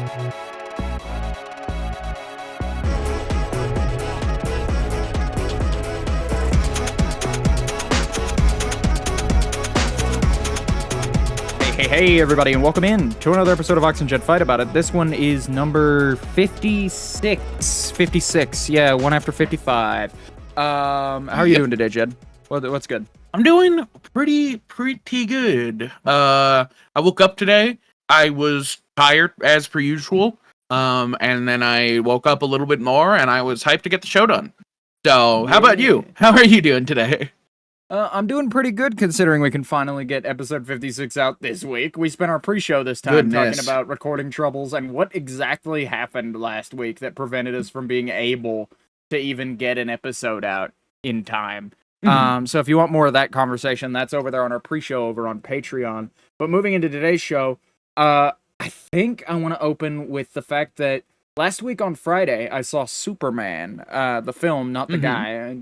Hey everybody, and welcome in to another episode of Vox and Jed Fight About It. This one is number 56. 56, yeah, one after 55. How are you doing today, Jed? What's good? I'm doing pretty good. I woke up today. I was tired as per usual. And then I woke up a little bit more, and I was hyped to get the show done. So, how about you? How are you doing today? I'm doing pretty good considering we can finally get episode 56 out this week. We spent our pre-show this time talking about recording troubles and what exactly happened last week that prevented us from being able to even get an episode out in time. So if you want more of that conversation, that's over there on our pre-show over on Patreon. But moving into today's show, I think I want to open with the fact that last week on Friday, I saw Superman, the film, not the guy,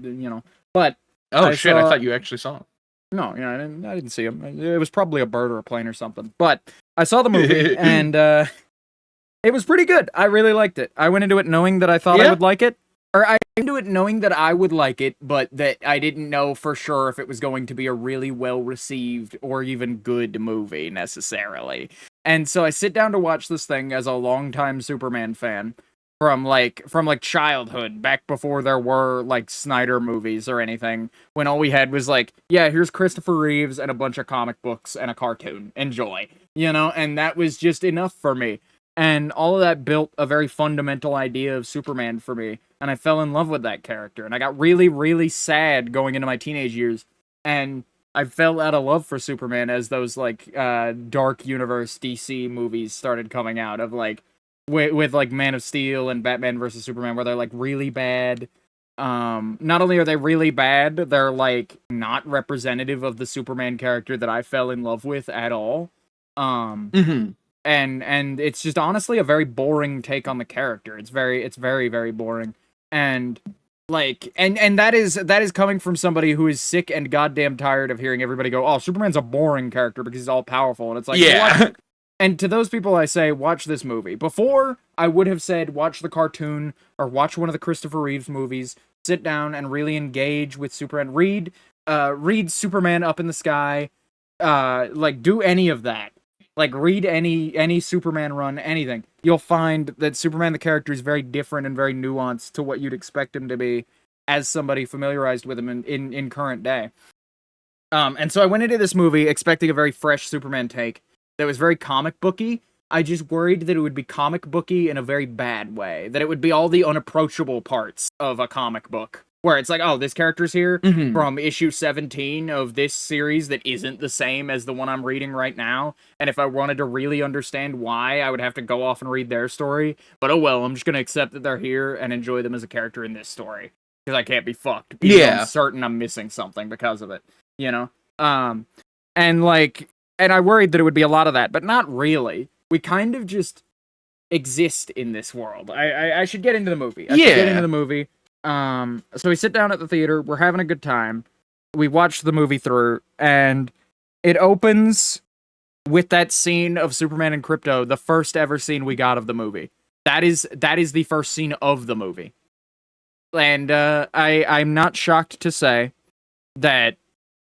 but... Oh, I thought you actually saw him. No, I didn't see him. It was probably a bird or a plane or something. But I saw the movie, and it was pretty good. I really liked it. I went into it knowing that I thought I would like it. Or I went into it knowing that I would like it, but that I didn't know for sure if it was going to be a really well-received or even good movie, necessarily. And so I sit down to watch this thing as a longtime Superman fan. From childhood, back before there were like Snyder movies or anything, when all we had was like, yeah, here's Christopher Reeves and a bunch of comic books and a cartoon. Enjoy, and that was just enough for me. And all of that built a very fundamental idea of Superman for me, and I fell in love with that character. And I got really, really sad going into my teenage years, and I fell out of love for Superman as those like dark universe DC movies started coming out of like. With like Man of Steel and Batman vs. Superman, where they're like really bad. Not only are they really bad, they're like not representative of the Superman character that I fell in love with at all. And it's just honestly a very boring take on the character. It's very, very boring. And like, and that is coming from somebody who is sick and goddamn tired of hearing everybody go, "Oh, Superman's a boring character because he's all powerful." And it's like, yeah. And to those people, I say, watch this movie. Before, I would have said, watch the cartoon, or watch one of the Christopher Reeves movies, sit down and really engage with Superman, read Superman Up in the Sky, do any of that. Like, read any Superman run, anything. You'll find that Superman the character is very different and very nuanced to what you'd expect him to be as somebody familiarized with him in current day. And so I went into this movie expecting a very fresh Superman take. That was very comic booky. I just worried that it would be comic booky in a very bad way. That it would be all the unapproachable parts of a comic book. Where it's like, oh, this character's here from issue 17 of this series that isn't the same as the one I'm reading right now. And if I wanted to really understand why, I would have to go off and read their story. But oh well, I'm just going to accept that they're here and enjoy them as a character in this story. Because I can't be fucked. I'm certain I'm missing something because of it. And I worried that it would be a lot of that, but not really. We kind of just exist in this world. I should get into the movie. So we sit down at the theater. We're having a good time. We watch the movie through, and it opens with that scene of Superman and Krypto, the first ever scene we got of the movie. That is the first scene of the movie. And I'm not shocked to say that...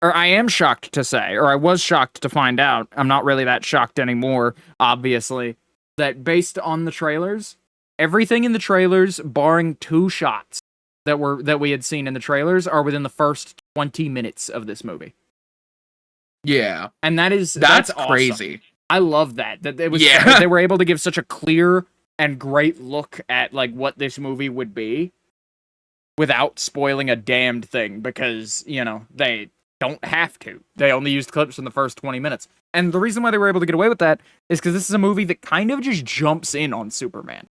Or I am shocked to say, or I was shocked to find out, I'm not really that shocked anymore, obviously, that based on the trailers, everything in the trailers, barring 2 shots that we had seen in the trailers, are within the first 20 minutes of this movie. Yeah. And that's awesome. Crazy. I love that. That it was they were able to give such a clear and great look at like what this movie would be without spoiling a damned thing, because, they don't have to. They only used clips from the first 20 minutes. And the reason why they were able to get away with that is because this is a movie that kind of just jumps in on Superman.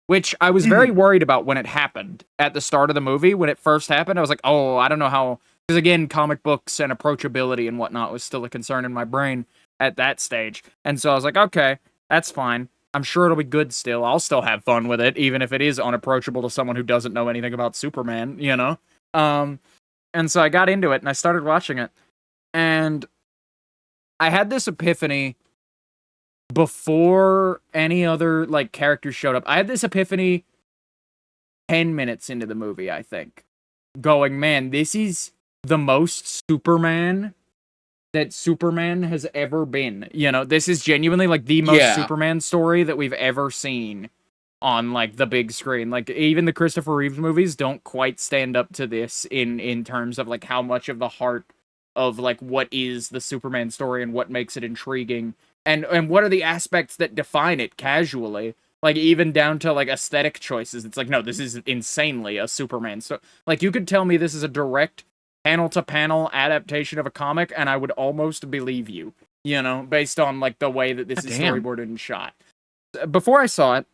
Which I was very worried about when it happened. At the start of the movie, when it first happened, I was like, oh, I don't know how... Because again, comic books and approachability and whatnot was still a concern in my brain at that stage. And so I was like, okay, that's fine. I'm sure it'll be good still. I'll still have fun with it, even if it is unapproachable to someone who doesn't know anything about Superman, And so I got into it, and I started watching it. And I had this epiphany before any other like characters showed up, I had this epiphany 10 minutes into the movie, I think, going, man, this is the most Superman that Superman has ever been. You know, this is genuinely like the most Superman story that we've ever seen on like the big screen. Like even the Christopher Reeves movies don't quite stand up to this in terms of like how much of the heart of like what is the Superman story and what makes it intriguing and what are the aspects that define it casually. Like even down to like aesthetic choices. It's like, no, this is insanely a Superman story. Like you could tell me this is a direct panel-to-panel adaptation of a comic, and I would almost believe you, you know, based on, like, the way that this is storyboarded and shot. Before I saw it,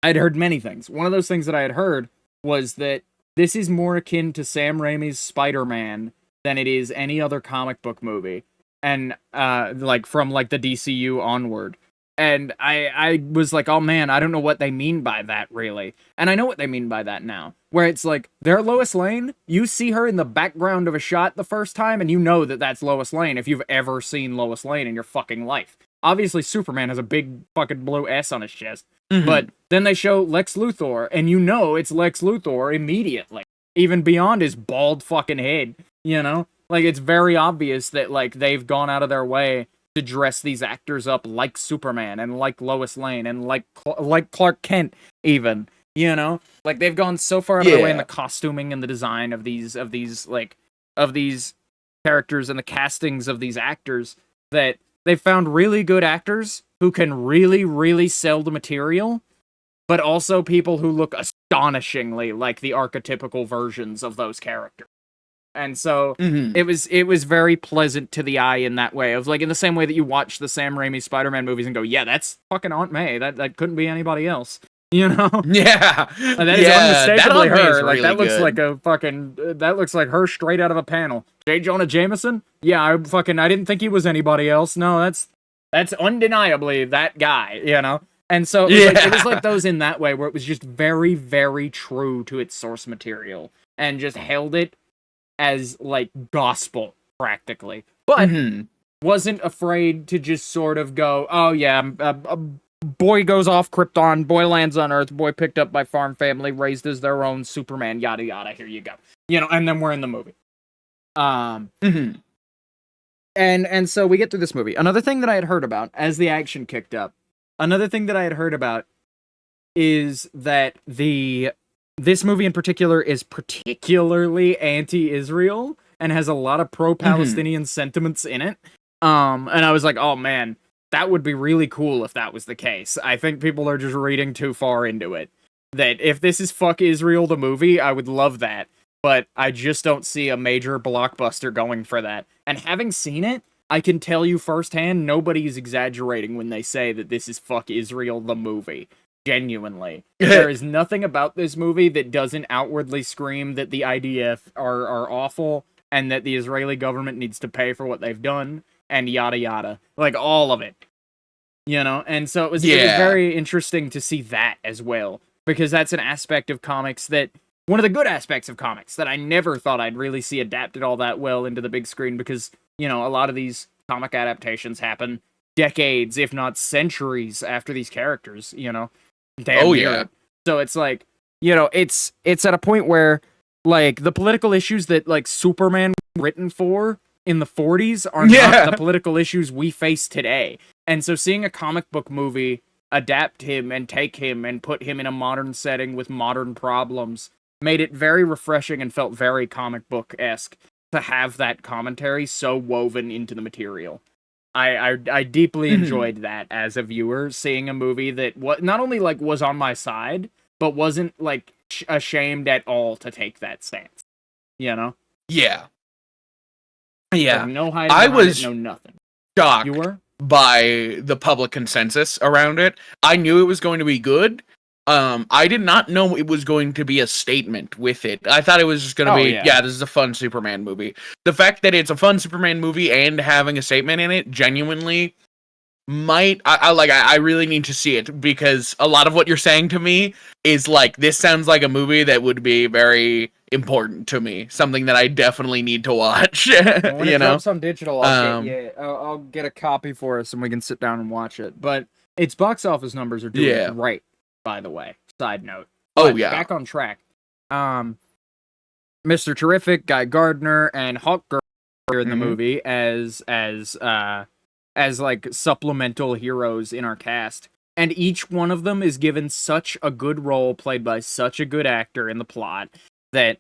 I'd heard many things. One of those things that I had heard was that this is more akin to Sam Raimi's Spider-Man than it is any other comic book movie, and, like, from, like, the DCU onward. And I was like, oh man, I don't know what they mean by that, really. And I know what they mean by that now. Where it's like, they're Lois Lane, you see her in the background of a shot the first time, and you know that that's Lois Lane if you've ever seen Lois Lane in your fucking life. Obviously, Superman has a big fucking blue S on his chest. Mm-hmm. But then they show Lex Luthor, and you know it's Lex Luthor immediately. Even beyond his bald fucking head, you know? Like, it's very obvious that, like, they've gone out of their way to dress these actors up like Superman and like Lois Lane and like Clark Kent even, you know? Like they've gone so far out of their way in the costuming and the design of these characters and the castings of these actors that they've found really good actors who can really, really sell the material, but also people who look astonishingly like the archetypical versions of those characters. And so it was very pleasant to the eye in that way. Of like in the same way that you watch the Sam Raimi Spider-Man movies and go, yeah, that's fucking Aunt May. That couldn't be anybody else. You know? Yeah. And that is unmistakably her. Like really that looks good. like a fucking that looks like her straight out of a panel. J. Jonah Jameson? Yeah, I didn't think he was anybody else. No, that's undeniably that guy, you know? And so it was like those in that way where it was just very, very true to its source material and just held it as like gospel practically, but wasn't afraid to just sort of go, oh yeah, a boy goes off Krypton, boy lands on Earth, boy picked up by farm family, raised as their own Superman, yada yada, here you go, you know, and then we're in the movie. And so we get through this movie. Another thing that I had heard about as the action kicked up, is that this movie in particular is particularly anti-Israel and has a lot of pro-Palestinian sentiments in it. And I was like, oh man, that would be really cool if that was the case. I think people are just reading too far into it. That if this is Fuck Israel the movie, I would love that. But I just don't see a major blockbuster going for that. And having seen it, I can tell you firsthand, nobody's exaggerating when they say that this is Fuck Israel the movie. Genuinely. There is nothing about this movie that doesn't outwardly scream that the IDF are awful and that the Israeli government needs to pay for what they've done and yada yada. Like all of it. You know? And so it was very interesting to see that as well. Because that's an aspect of comics that one of the good aspects of comics that I never thought I'd really see adapted all that well into the big screen because, you know, a lot of these comic adaptations happen decades, if not centuries after these characters, you know? Damn near it. So it's like, you know, it's at a point where, like, the political issues that, like, Superman was written for in the 40s are not the political issues we face today. And so seeing a comic book movie adapt him and take him and put him in a modern setting with modern problems made it very refreshing and felt very comic book-esque to have that commentary so woven into the material. I deeply enjoyed that as a viewer, seeing a movie that not only like was on my side, but wasn't like ashamed at all to take that stance. You know? Yeah. Like, no hiding behind it, no nothing. Shocked you were? By the public consensus around it. I knew it was going to be good. I did not know it was going to be a statement with it. I thought it was just going to be, this is a fun Superman movie. The fact that it's a fun Superman movie and having a statement in it genuinely I really need to see it, because a lot of what you're saying to me is like, this sounds like a movie that would be very important to me, something that I definitely need to watch. Well, when you it know, drops on digital, I'll get a copy for us and we can sit down and watch it. But its box office numbers are doing great, by the way. Side note. But back on track. Mr. Terrific, Guy Gardner, and Hawk Girl are in the movie as like supplemental heroes in our cast. And each one of them is given such a good role, played by such a good actor in the plot, that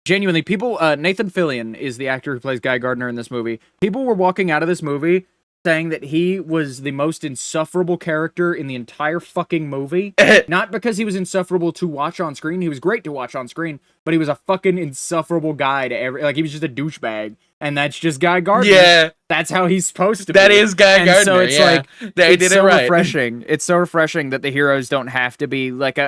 genuinely people, Nathan Fillion is the actor who plays Guy Gardner in this movie. People were walking out of this movie saying that he was the most insufferable character in the entire fucking movie. Not because he was insufferable to watch on screen. He was great to watch on screen, but he was a fucking insufferable guy to like, he was just a douchebag. And that's just Guy Gardner. Yeah. That's how he's supposed to be. That is Guy Gardner. So it's like, they did it right. Refreshing. It's so refreshing that the heroes don't have to be like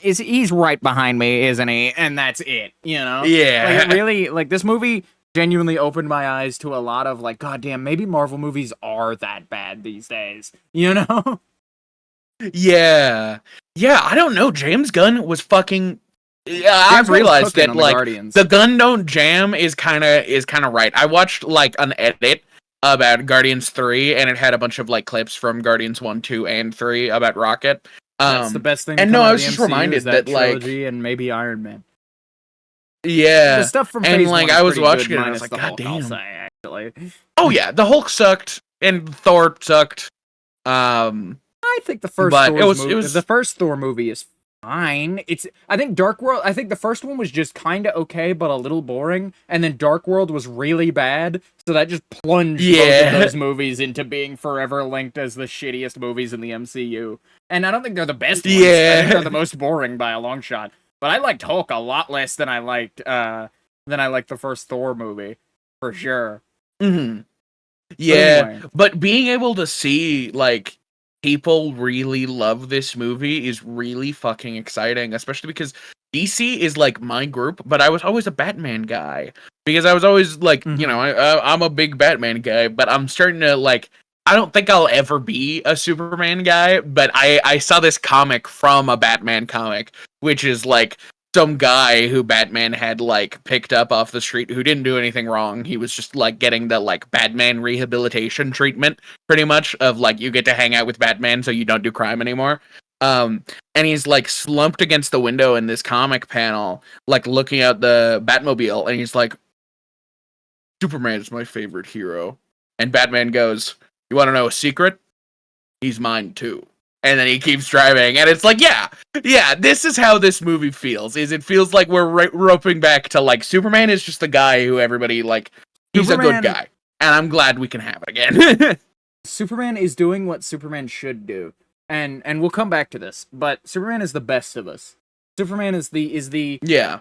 he's right behind me, isn't he? And that's it, you know? Yeah. Like, it really, like, this movie genuinely opened my eyes to a lot of, like, goddamn, maybe Marvel movies are that bad these days, you know? Yeah. Yeah, I don't know. James Gunn was fucking... Yeah, I've realized that, like, the gun don't jam is kind of right. I watched, like, an edit about Guardians 3, and it had a bunch of, like, clips from Guardians 1, 2, and 3 about Rocket. That's the best thing. And no, I was just reminded that, like, and maybe Iron Man. Yeah, the stuff from Phase like, 1 I was watching good, it, and I was like, God damn. Actually. Oh yeah, the Hulk sucked, and Thor sucked. I think the first the first Thor movie is fine. I think Dark World. I think the first one was just kind of okay, but a little boring, and then Dark World was really bad. So that just plunged both of those movies into being forever linked as the shittiest movies in the MCU. And I don't think they're the best ones. I think they're the most boring by a long shot. But I liked Hulk a lot less than I liked the first Thor movie, for sure. Mm-hmm. Yeah, anyway. But being able to see, like, people really love this movie is really fucking exciting, especially because DC is, like, my group, but I was always a Batman guy. Because I was always, like, you know, I'm a big Batman guy, but I'm starting to, like, I don't think I'll ever be a Superman guy, but I saw this comic from a Batman comic, which is, like, some guy who Batman had, like, picked up off the street who didn't do anything wrong. He was just, like, getting the, like, Batman rehabilitation treatment, pretty much, of, like, you get to hang out with Batman so you don't do crime anymore. And he's, like, slumped against the window in this comic panel, like, looking out the Batmobile, and he's like, Superman is my favorite hero. And Batman goes, you want to know a secret? He's mine too. And then he keeps driving, and it's like, yeah, this is how this movie feels. It feels like we're roping back to, like, Superman is just the guy who everybody, like, he's a good guy. And I'm glad we can have it again. Superman is doing what Superman should do. And we'll come back to this, but Superman is the best of us. Superman is the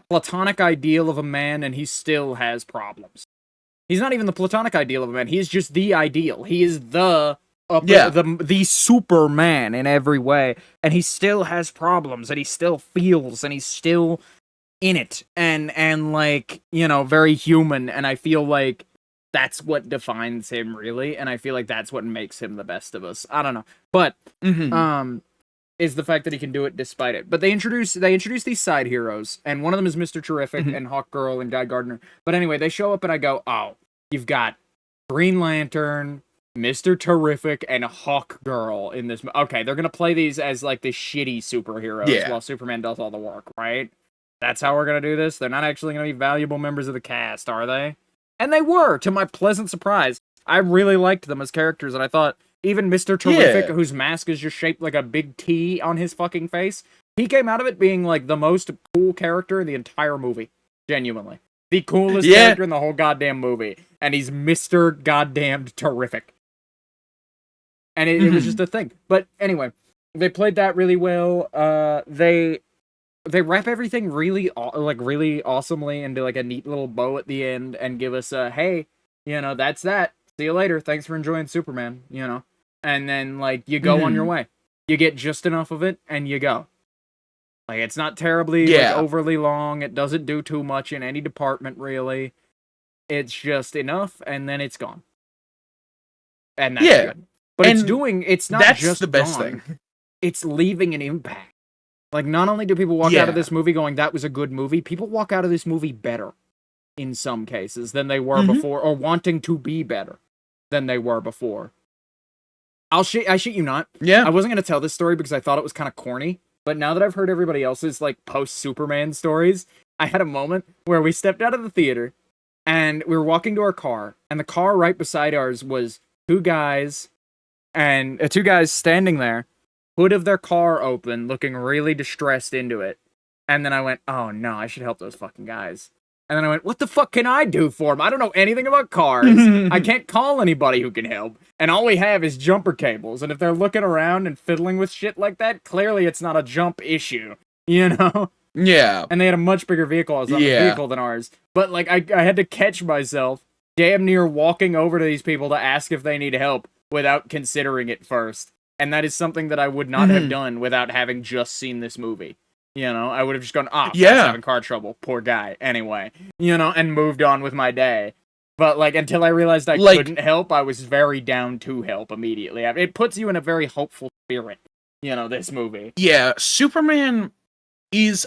platonic ideal of a man, and he still has problems. He's not even the platonic ideal of a man. He's just the ideal. He is the Superman in every way, and he still has problems, and he still feels, and he's still in it, and like, you know, very human. And I feel like that's what defines him, really, and I feel like that's what makes him the best of us. I don't know, but is the fact that he can do it despite it. But they introduce these side heroes, and one of them is Mr. Terrific and Hawk Girl and Guy Gardner. But anyway, they show up, and I go, oh, you've got Green Lantern, Mr. Terrific, and Hawk Girl in this. Okay, they're gonna play these as, like, the shitty superheroes while Superman does all the work, right? That's how we're gonna do this? They're not actually gonna be valuable members of the cast, are they? And they were, to my pleasant surprise. I really liked them as characters, and I thought even Mr. Terrific, whose mask is just shaped like a big T on his fucking face, he came out of it being, like, the most cool character in the entire movie. Genuinely. The coolest character in the whole goddamn movie. And he's Mr. Goddamned Terrific. And it was just a thing. But anyway, they played that really well. They wrap everything really awesomely into, like, a neat little bow at the end and give us a, hey, you know, that's that. See you later. Thanks for enjoying Superman, you know. And then, like, you go on your way. You get just enough of it, and you go. Like, it's not terribly like, overly long. It doesn't do too much in any department, really. It's just enough, and then it's gone. And that's good. But And it's not that's just the best gone. thing. It's leaving an impact. Like, not only do people walk out of this movie going, that was a good movie, people walk out of this movie better in some cases than they were before, or wanting to be better than they were before. I shit you not. Yeah. I wasn't going to tell this story because I thought it was kind of corny, but now that I've heard everybody else's, like, post-Superman stories, I had a moment where we stepped out of the theater, and we were walking to our car, and the car right beside ours was two guys standing there, hood of their car open, looking really distressed into it. And then I went, oh no, I should help those fucking guys. And then I went, what the fuck can I do for them? I don't know anything about cars. I can't call anybody who can help. And all we have is jumper cables. And if they're looking around and fiddling with shit like that, clearly it's not a jump issue. You know? Yeah. And they had a much bigger vehicle vehicle than ours. But, like, I had to catch myself damn near walking over to these people to ask if they need help without considering it first. And that is something that I would not have done without having just seen this movie. You know, I would have just gone, guy's having car trouble, poor guy, anyway. You know, and moved on with my day. But, like, until I realized I couldn't help, I was very down to help immediately. It puts you in a very hopeful spirit, you know, this movie. Yeah, Superman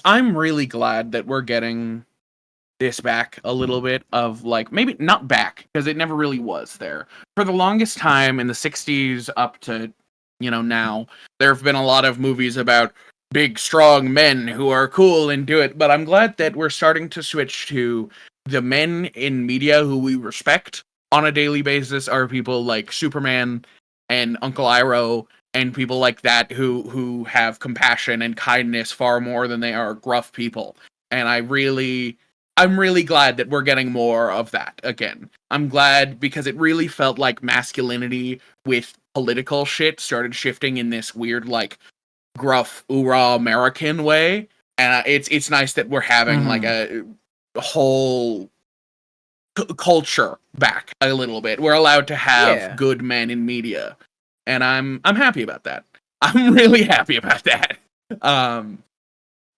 I'm really glad that we're getting this back a little bit of, like, maybe not back, because it never really was there. For the longest time, in the 60s up to, you know, now, there have been a lot of movies about big, strong men who are cool and do it, but I'm glad that we're starting to switch to the men in media who we respect on a daily basis are people like Superman and Uncle Iroh and people like that who have compassion and kindness far more than they are gruff people. And I'm really glad that we're getting more of that again. I'm glad because it really felt like masculinity with political shit started shifting in this weird, like, gruff, oorah American way. And it's nice that we're having like a whole culture back a little bit. We're allowed to have good men in media. And I'm happy about that. I'm really happy about that.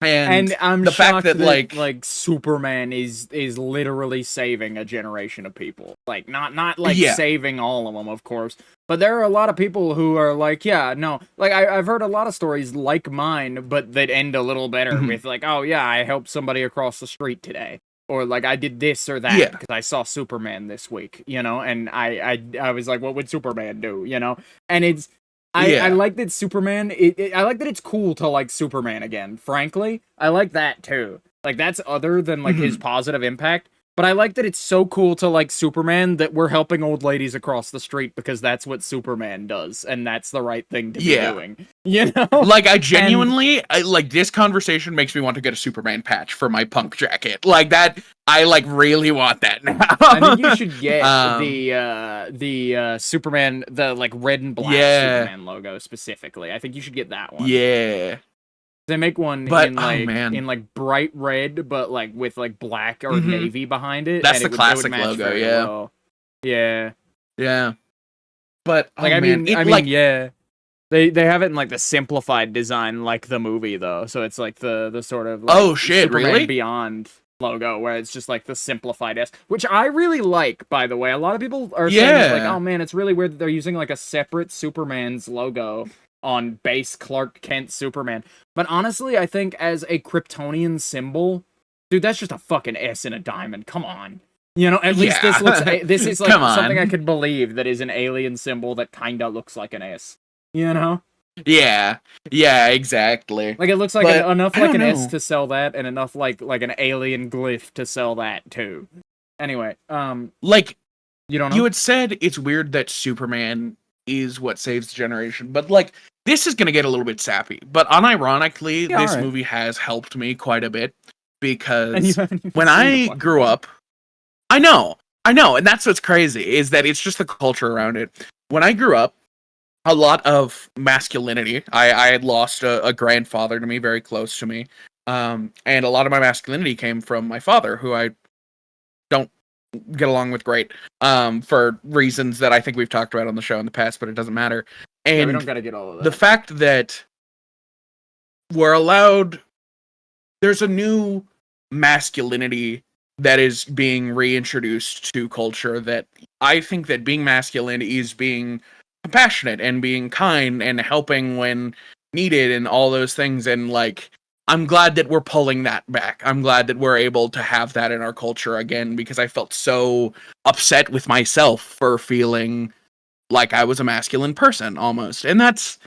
And I'm the shocked fact that like Superman is literally saving a generation of people. Like not like saving all of them, of course, but there are a lot of people who are like, yeah, no, like I've heard a lot of stories like mine, but that end a little better with like, oh yeah, I helped somebody across the street today, or like I did this or that because I saw Superman this week, you know, and I was like, what would Superman do, you know, and it's. I like that Superman. I like that it's cool to like Superman again. Frankly, I like that too. Like that's other than like his positive impact. But I like that it's so cool to like Superman that we're helping old ladies across the street because that's what Superman does, and that's the right thing to be doing. You know, like I genuinely like this conversation makes me want to get a Superman patch for my punk jacket. Like that, I like really want that now. I think you should get the Superman, the like red and black Superman logo specifically. I think you should get that one. Yeah. They make one in like bright red, but like with like black or navy behind it. That's the classic logo, well. Yeah. Yeah. But like I mean, yeah. They have it in like the simplified design, like the movie though. So it's like the sort of like Superman really? Beyond logo where it's just like the simplified S, which I really like, by the way. A lot of people are saying like, oh man, it's really weird that they're using like a separate Superman's logo on base Clark Kent Superman. But honestly, I think as a Kryptonian symbol, dude, that's just a fucking S and a diamond. Come on. You know, at least this is like something I could believe that is an alien symbol that kinda looks like an S. You know? Yeah, exactly. Like it looks like enough like an S to sell that, and enough like an alien glyph to sell that too. Anyway, like you don't know? You had said it's weird that Superman is what saves the generation, but like this is gonna get a little bit sappy. But unironically, this movie has helped me quite a bit because when I grew up, I know, and that's what's crazy is that it's just the culture around it. When I grew up, a lot of masculinity. I had lost a grandfather to me, very close to me, and a lot of my masculinity came from my father, who I don't get along with great, for reasons that I think we've talked about on the show in the past, but it doesn't matter. And we don't gotta get all of that. The fact that we're allowed, there's a new masculinity that is being reintroduced to culture that I think that being masculine is being compassionate and being kind and helping when needed and all those things. And like, I'm glad that we're pulling that back. I'm glad that we're able to have that in our culture again, because I felt so upset with myself for feeling like I was a masculine person almost. And that's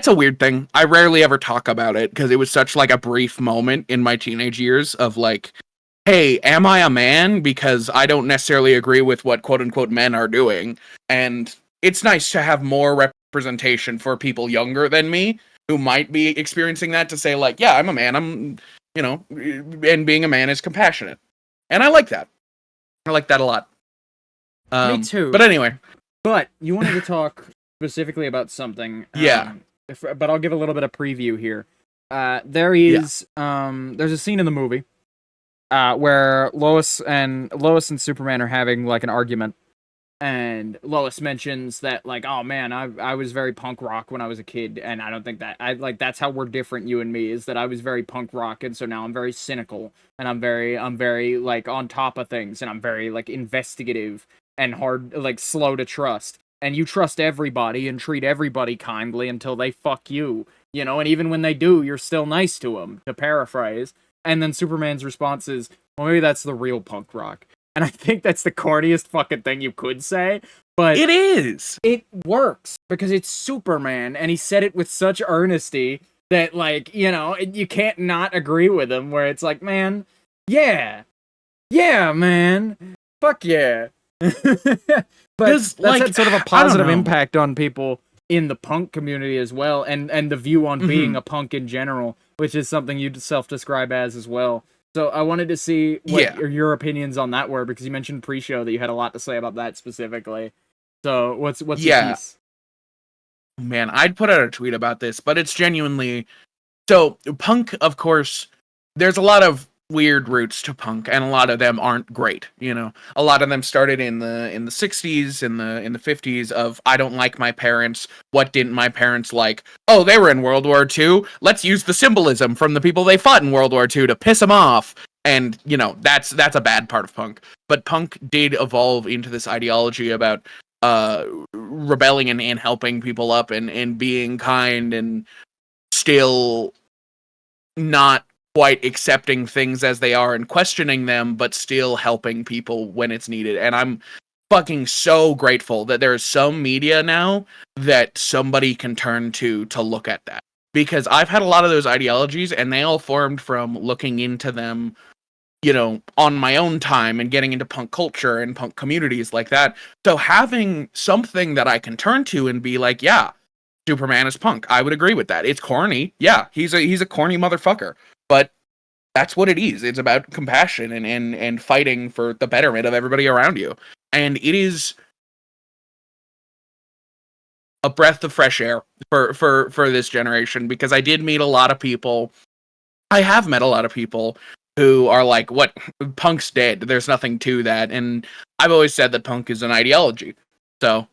a weird thing. I rarely ever talk about it because it was such like a brief moment in my teenage years of like, hey, am I a man? Because I don't necessarily agree with what quote unquote men are doing. And it's nice to have more representation for people younger than me who might be experiencing that, to say like, yeah, I'm a man. I'm, and being a man is compassionate. And I like that. I like that a lot. Me too. But anyway. But you wanted to talk specifically about something. Yeah. But I'll give a little bit of preview here. There's a scene in the movie where Lois and Superman are having like an argument, and Lois mentions that like, oh man, I was very punk rock when I was a kid, and I don't think that that's how we're different, you and me, is that I was very punk rock, and so now I'm very cynical, and I'm very like on top of things, and I'm very like investigative and hard, like slow to trust. And you trust everybody and treat everybody kindly until they fuck you, and even when they do, you're still nice to them, to paraphrase. And then Superman's response is, well, maybe that's the real punk rock. And I think that's the corniest fucking thing you could say, but it is. It works because it's Superman, and he said it with such earnesty that, like, you can't not agree with him, where it's like, man, yeah, man, fuck yeah. But that's had sort of a positive impact on people in the punk community as well, and the view on being a punk in general, which is something you self-describe as well. So I wanted to see what your opinions on that were, because you mentioned pre-show that you had a lot to say about that specifically. So what's your piece? Man, I'd put out a tweet about this, but it's genuinely... So, punk, of course, there's a lot of weird roots to punk, and a lot of them aren't great. A lot of them started in the 60s, in the 50s, of I don't like my parents. What didn't my parents like? Oh, they were in World War II. Let's use the symbolism from the people they fought in World War II to piss them off. And that's a bad part of punk. But punk did evolve into this ideology about rebelling and helping people up and being kind, and still not quite accepting things as they are and questioning them, but still helping people when it's needed. And I'm fucking so grateful that there's some media now that somebody can turn to look at that. Because I've had a lot of those ideologies, and they all formed from looking into them, on my own time and getting into punk culture and punk communities like that. So having something that I can turn to and be like, yeah, Superman is punk. I would agree with that. It's corny. Yeah, he's a corny motherfucker. But that's what it is. It's about compassion and fighting for the betterment of everybody around you. And it is a breath of fresh air for this generation, because I did meet a lot of people. I have met a lot of people who are like, what? Punk's dead. There's nothing to that. And I've always said that punk is an ideology. So,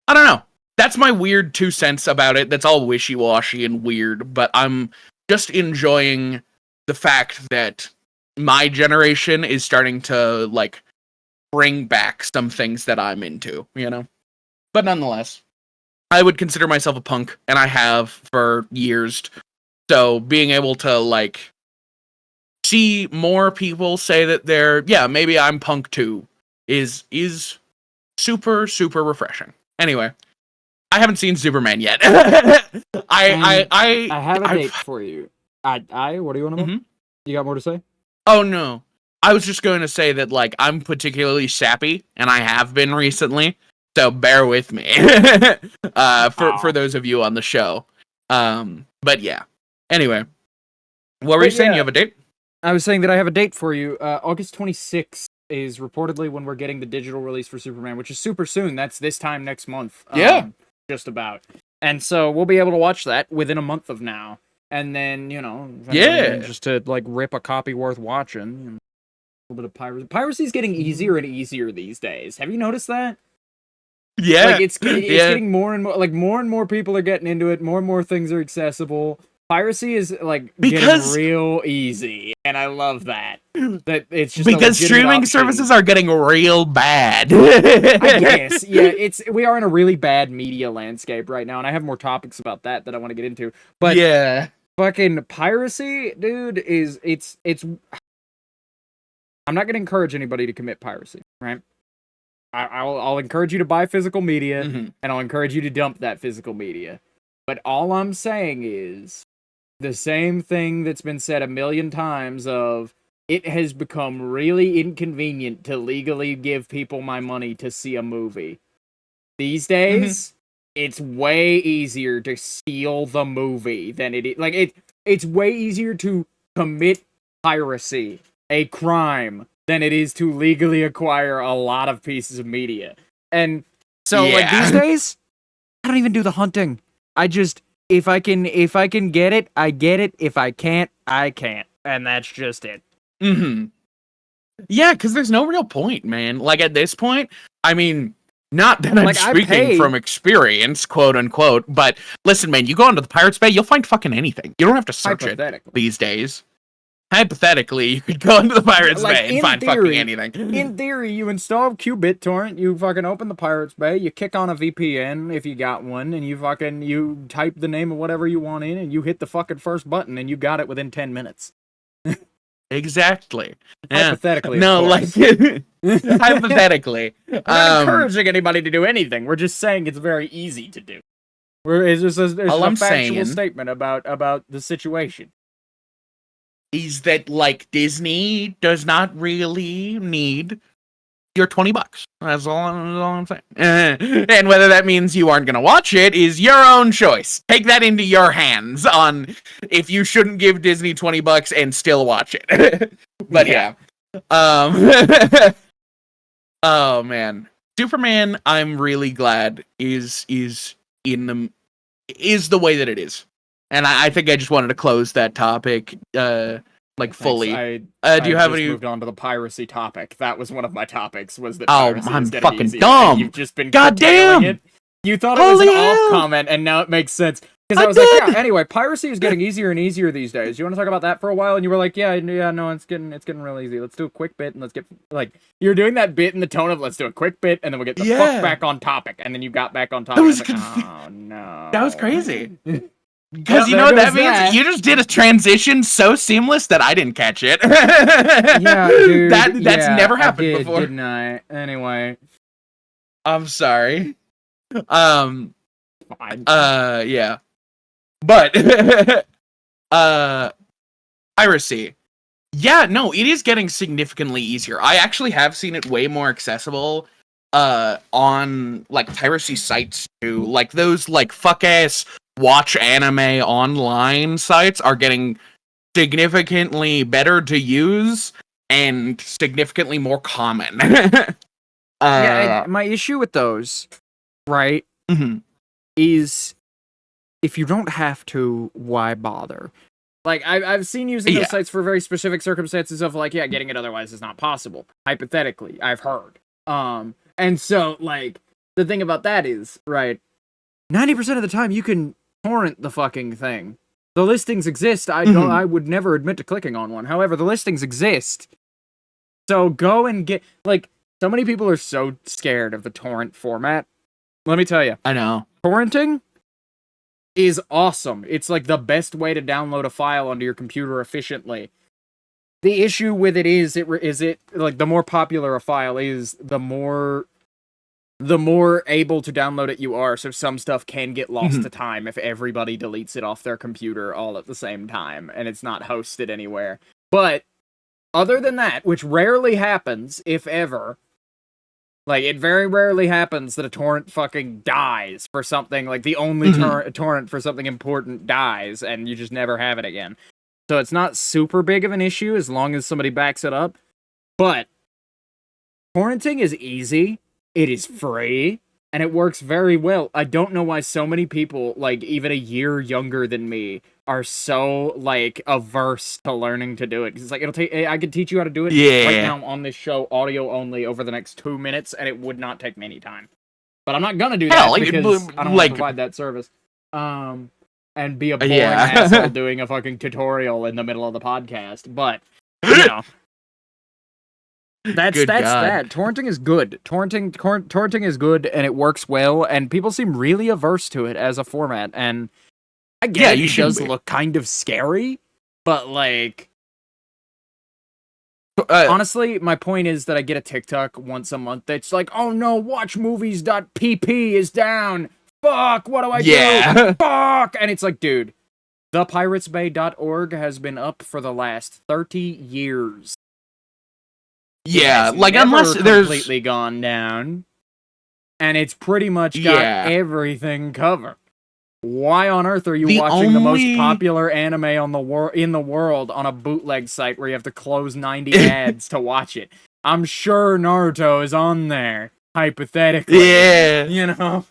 I don't know. That's my weird 2 cents about it. That's all wishy-washy and weird. But I'm just enjoying the fact that my generation is starting to, like, bring back some things that I'm into, But nonetheless, I would consider myself a punk, and I have for years. So being able to, like, see more people say that they're, yeah, maybe I'm punk too, is super, super refreshing. Anyway, I haven't seen Superman yet. I have a date for you. What do you want to know? You got more to say? Oh, no. I was just going to say that, like, I'm particularly sappy, and I have been recently, so bear with me. For those of you on the show. But yeah. Anyway. What were you saying? You have a date? I was saying that I have a date for you. August 26th is reportedly when we're getting the digital release for Superman, which is super soon. That's this time next month. Yeah. Just about. And so we'll be able to watch that within a month of now. And then, just to, like, rip a copy worth watching. A little bit of piracy. Piracy's getting easier and easier these days. Have you noticed that? Yeah. Like, it's getting more and more, like, more and more people are getting into it. More and more things are accessible. piracy is like Because getting real easy, and I love that. That it's just because streaming services are getting real bad. I guess, yeah. We are in a really bad media landscape right now, and I have more topics about that I want to get into. But yeah, fucking piracy, dude, it's. I'm not going to encourage anybody to commit piracy, right? I'll encourage you to buy physical media, and I'll encourage you to dump that physical media. But all I'm saying is the same thing that's been said a million times of it has become really inconvenient to legally give people my money to see a movie. These days, it's way easier to steal the movie than it is. Like, it's way easier to commit piracy, a crime, than it is to legally acquire a lot of pieces of media. And so, like, these days, I don't even do the hunting. I just, if I can get it, I get it. If I can't, I can't. And that's just it. Yeah, because there's no real point, man. Like, at this point, I mean, not that I'm speaking from experience, quote unquote, but listen, man, you go into the Pirates Bay, you'll find fucking anything. You don't have to search it these days. Hypothetically, you could go into the Pirates Bay and find fucking anything. In theory, you install Qbit torrent, you fucking open the Pirates Bay, you kick on a VPN if you got one, and you type the name of whatever you want in, and you hit the fucking first button, and you got it within 10 minutes. Exactly. Hypothetically, no, like hypothetically. We're not encouraging anybody to do anything. We're just saying it's very easy to do. It's just a factual statement about the situation. Is that like Disney does not really need your $20. That's all I'm saying. And whether that means you aren't gonna watch it is your own choice. Take that into your hands on if you shouldn't give Disney $20 and still watch it. But yeah. Oh man, Superman. I'm really glad is the way that it is, and I think I just wanted to close that topic. Fully. Do you have any? Moved on to the piracy topic. That was one of my topics. Was that? Oh, piracy I'm was fucking easier, dumb. You've just been goddamn it. You thought it was an off comment, and now it makes sense. Because I was like, yeah. Anyway, piracy is getting easier and easier these days. You want to talk about that for a while? And you were like, yeah, no, it's getting real easy. Let's do a quick bit, and let's get you're doing that bit in the tone of let's do a quick bit, and then we'll get the fuck back on topic, and then you got back on topic. Oh no, that was crazy. Because you know what that means? You just did a transition so seamless that I didn't catch it. Yeah, dude. That's never happened before. Didn't I? Anyway. I'm sorry. Fine. Yeah. But piracy. Yeah, no, it is getting significantly easier. I actually have seen it way more accessible on like piracy sites too. Like those like fuck ass watch anime online sites are getting significantly better to use and significantly more common. Yeah, my issue with those, right, is if you don't have to, why bother? Like, I've seen using those sites for very specific circumstances of, like, getting it otherwise is not possible. Hypothetically, I've heard. And so, like, the thing about that is, right, 90% of the time you can torrent the fucking thing. The listings exist. I would never admit to clicking on one. However, the listings exist. So go and get, like, so many people are so scared of the torrent format. Let me tell you. I know. Torrenting is awesome. It's like the best way to download a file onto your computer efficiently. The issue with it is like the more popular a file is, the more able to download it you are, so some stuff can get lost to time if everybody deletes it off their computer all at the same time, and it's not hosted anywhere. But, other than that, which rarely happens, if ever, like, it very rarely happens that a torrent fucking dies for something, like, the only torrent for something important dies, and you just never have it again. So it's not super big of an issue as long as somebody backs it up, but torrenting is easy. It is free, and it works very well. I don't know why so many people, like, even a year younger than me, are so, like, averse to learning to do it. 'Cause it's like, I could teach you how to do it right now on this show, audio only, over the next 2 minutes, and it would not take me any time. But I'm not gonna do that because I don't want to provide that service. and be a boring Yeah. asshole doing a fucking tutorial in the middle of the podcast. But, you know. That's Good God. God. Torrenting is good. Torrenting is good, and it works well, and people seem really averse to it as a format. And I get it does look kind of scary, but like, honestly, my point is that I get a TikTok once a month that's like, "Oh no, watchmovies.pp is down. Fuck, what do I do? Fuck!" And it's like, dude, thepiratesbay.org has been up for the last 30 years. Yeah, like unless there's completely gone down, and it's pretty much got everything covered. Why on earth are you watching the most popular anime on in the world on a bootleg site where you have to close 90 ads to watch it? I'm sure Naruto is on there, hypothetically. Yeah, you know.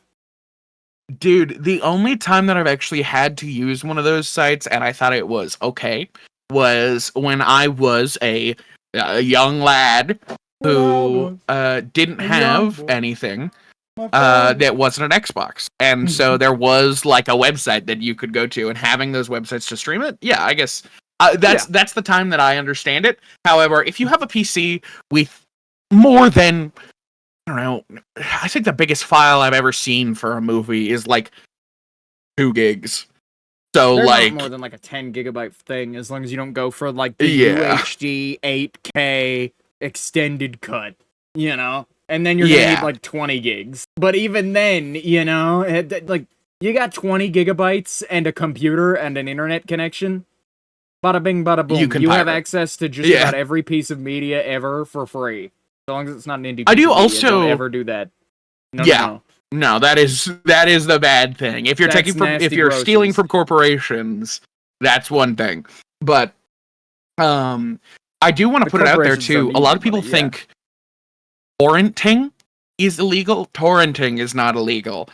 Dude, the only time that I've actually had to use one of those sites and I thought it was okay was when I was a young lad who didn't have anything that wasn't an Xbox. And so there was like a website that you could go to, and having those websites to stream it, I guess that's the time that I understand it. However, if you have a PC with more than, I don't know, I think the biggest file I've ever seen for a movie is like 2 gigs. So they're like not more than like a 10 gigabyte thing, as long as you don't go for like the UHD 8K extended cut, you know? And then you're gonna need like 20 gigs. But even then, you know, like, you got 20 gigabytes and a computer and an internet connection. Bada bing, bada boom. You have access to just about every piece of media ever for free. As long as it's not an indie piece I do of media, also don't ever do that. No. No, that is the bad thing. If you're stealing from corporations, that's one thing. But I do want to put it out there too. A lot of people think torrenting is illegal. Torrenting is not illegal.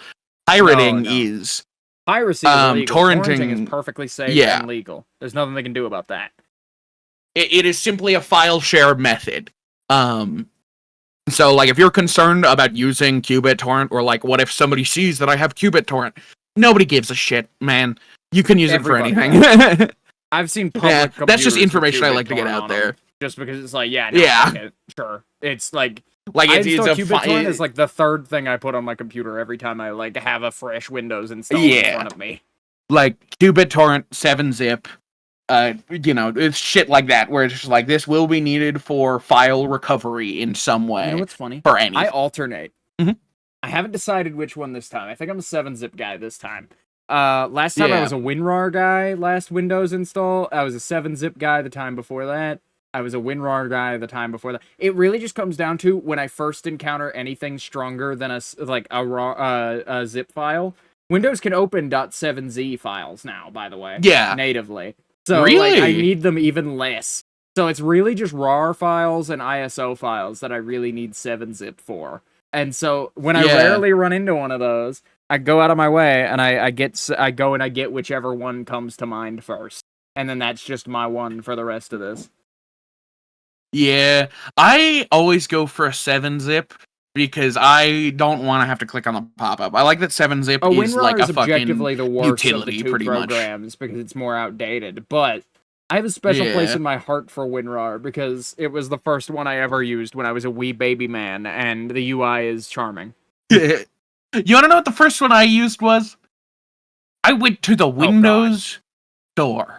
Pirating is. Piracy is illegal. Torrenting is perfectly safe and legal. There's nothing they can do about that. It is simply a file share method. So, like, if you're concerned about using qBittorrent, or, like, what if somebody sees that I have qBittorrent? Nobody gives a shit, man. You can use it for anything. I've seen public computers. That's just information I like to get out there. Just because it's like, sure. It's like I install qBittorrent is like the third thing I put on my computer every time I like have a fresh Windows installed in front of me. Like qBittorrent, 7-zip. You know, it's shit like that, where it's just like, this will be needed for file recovery in some way. You know what's funny? For anything. I alternate. Mm-hmm. I haven't decided which one this time. I think I'm a 7-zip guy this time. Last time I was a WinRAR guy, last Windows install. I was a 7-zip guy the time before that. I was a WinRAR guy the time before that. It really just comes down to when I first encounter anything stronger than a zip file. Windows can open .7z files now, by the way. Yeah. Natively. So, like, I need them even less. So it's really just RAR files and ISO files that I really need 7-zip for. And so when I rarely run into one of those, I go out of my way and I go and I get whichever one comes to mind first. And then that's just my one for the rest of this. Yeah, I always go for a 7-zip because I don't want to have to click on the pop-up. I like that 7-zip is like a fucking the worst utility, of the two pretty programs, because it's more outdated. But I have a special place in my heart for WinRAR because it was the first one I ever used when I was a wee baby man, and the UI is charming. You want to know what the first one I used was? I went to the Windows store.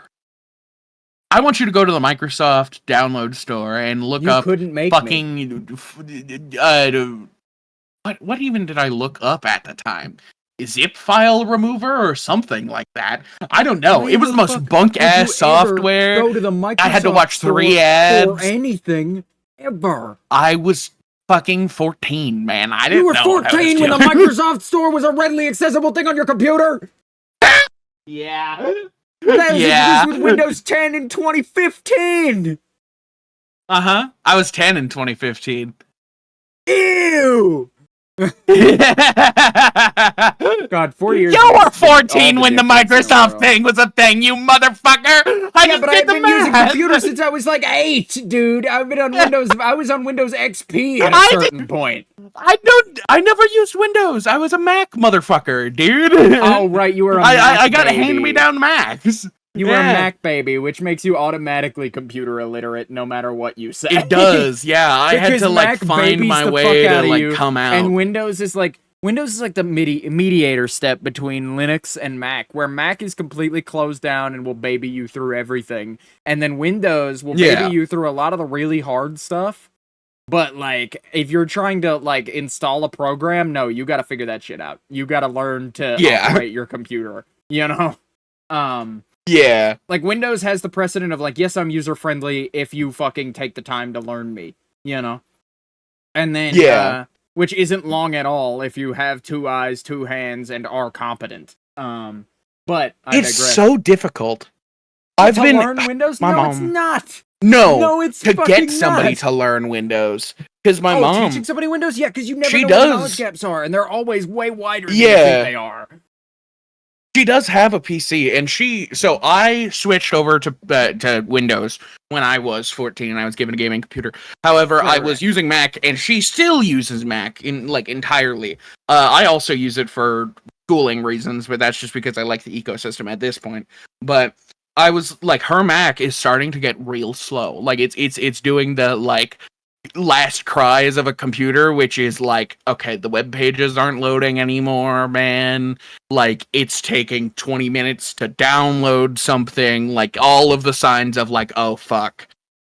I want you to go to the Microsoft download store and look up fucking... What even did I look up at the time? Zip file remover or something like that. I don't know. It was the most bunk-ass software. Go to the Microsoft I had to watch 3 ads. For anything ever. I was fucking 14, man. I didn't know. You were 14 when the Microsoft store was a readily accessible thing on your computer? Yeah. That was introduced with Windows 10 in 2015. I was 10 in 2015. Ew. God, 4 years. You were 14 when the Microsoft thing was a thing, you motherfucker! I've been using computers since I was like 8, dude. I've been on Windows. I was on Windows XP at a certain point. I never used Windows. I was a Mac motherfucker, dude. Oh, right, you were a Mac I got baby. hand-me-down Macs. You were a Mac baby, which makes you automatically computer illiterate no matter what you say. It does, yeah. I had to like find my way to like come out. And Windows is like the mediator step between Linux and Mac, where Mac is completely closed down and will baby you through everything, and then Windows will baby you through a lot of the really hard stuff. But like, if you're trying to like install a program, no, you got to figure that shit out. You got to learn to operate your computer. You know. Yeah. Like, Windows has the precedent of, like, yes, I'm user-friendly if you fucking take the time to learn me, you know? And then, which isn't long at all if you have 2 eyes, 2 hands, and are competent. But I digress. It's so difficult. To learn Windows? No, it's not! No, it's to fucking get somebody not. to learn Windows. Because my mom... teaching somebody Windows? Yeah, because you never know what the knowledge gaps are, and they're always way wider than you think they are. She does have a PC, and so I switched over to Windows when I was 14 and I was given a gaming computer. However, I was using Mac, and she still uses Mac entirely. I also use it for schooling reasons, but that's just because I like the ecosystem at this point. But I was like, her Mac is starting to get real slow. Like it's doing the like last cries of a computer, which is like, okay, the web pages aren't loading anymore, man. Like, it's taking 20 minutes to download something, like all of the signs of like, oh fuck.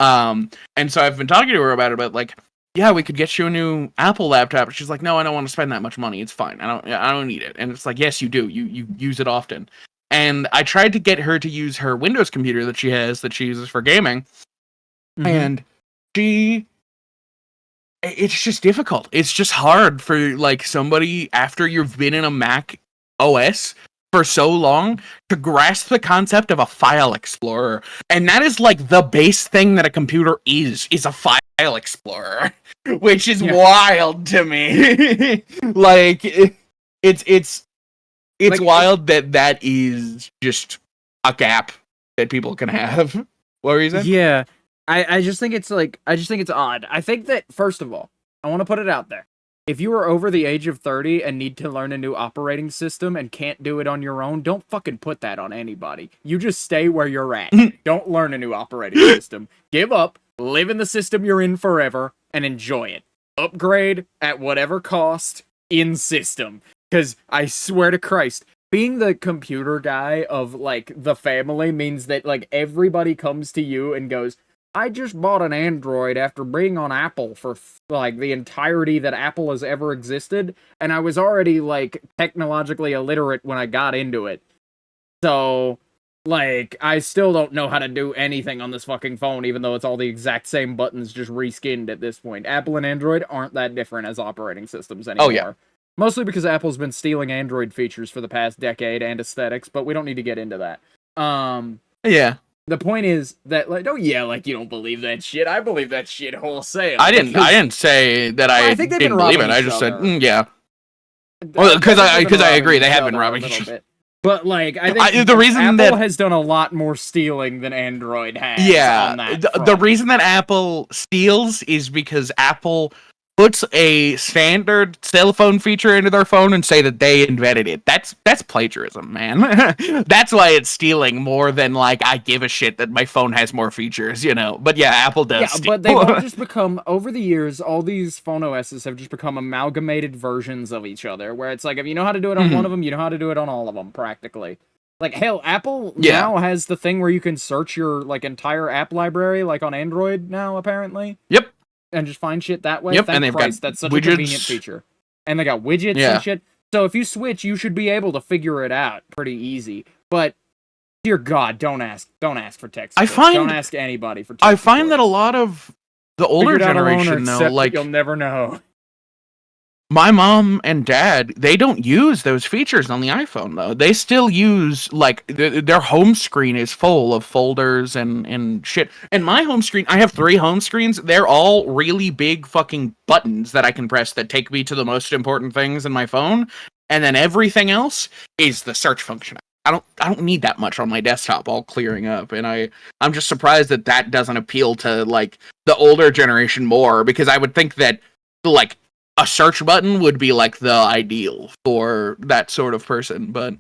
And so I've been talking to her about it, but like, yeah, we could get you a new Apple laptop. She's like, no, I don't want to spend that much money. It's fine. I don't need it. And it's like, yes, you do. You use it often. And I tried to get her to use her Windows computer that she uses for gaming. Mm-hmm. And it's just difficult. It's just hard for like somebody after you've been in a Mac OS for so long to grasp the concept of a file explorer. And that is like the base thing that a computer is a file explorer, which is wild to me. Like it's like, wild that is just a gap that people can have. What were you saying? Yeah. I just think it's odd. I think that, first of all, I want to put it out there. If you are over the age of 30 and need to learn a new operating system and can't do it on your own, don't fucking put that on anybody. You just stay where you're at. Don't learn a new operating system. Give up, live in the system you're in forever, and enjoy it. Upgrade at whatever cost in system. Because I swear to Christ, being the computer guy of, like, the family means that, like, everybody comes to you and goes, I just bought an Android after being on Apple for, like, the entirety that Apple has ever existed, and I was already, like, technologically illiterate when I got into it. So, like, I still don't know how to do anything on this fucking phone, even though it's all the exact same buttons just reskinned at this point. Apple and Android aren't that different as operating systems anymore. Oh, yeah. Mostly because Apple's been stealing Android features for the past decade and aesthetics, but we don't need to get into that. Yeah. The point is that, like, oh yeah, like, you don't believe that shit. I believe that shit wholesale. I didn't say that I think didn't believe it. I just said, yeah. Well, because I agree, they have been robbing each other. But, like, I think the reason Apple has done a lot more stealing than Android has. Yeah, on that the reason that Apple steals is because Apple puts a standard cell phone feature into their phone and say that they invented it. That's plagiarism, man. That's why it's stealing more than, like, I give a shit that my phone has more features, you know. But yeah, Apple does steal. But they've all just become, over the years, all these phone OSs have just become amalgamated versions of each other, where it's like, if you know how to do it on one of them, you know how to do it on all of them, practically. Like, hell, Apple now has the thing where you can search your, like, entire app library, like on Android now, apparently. Yep. And just find shit that way. Yep, and they've got that's such widgets. a convenient feature. And they got widgets and shit. So if you switch, you should be able to figure it out pretty easy. But dear God, don't ask for text. Don't ask anybody for text. I find that a lot of the older generation, though, like, you'll never know. my mom and dad, they don't use those features on the iPhone though. They still use like their home screen is full of folders and shit. And my home screen, I have 3 home screens. They're all really big fucking buttons that I can press that take me to the most important things in my phone. And then everything else is the search function. I don't need that much on my desktop all clearing up. And I'm just surprised that that doesn't appeal to like the older generation more, because I would think that like a search button would be like the ideal for that sort of person. But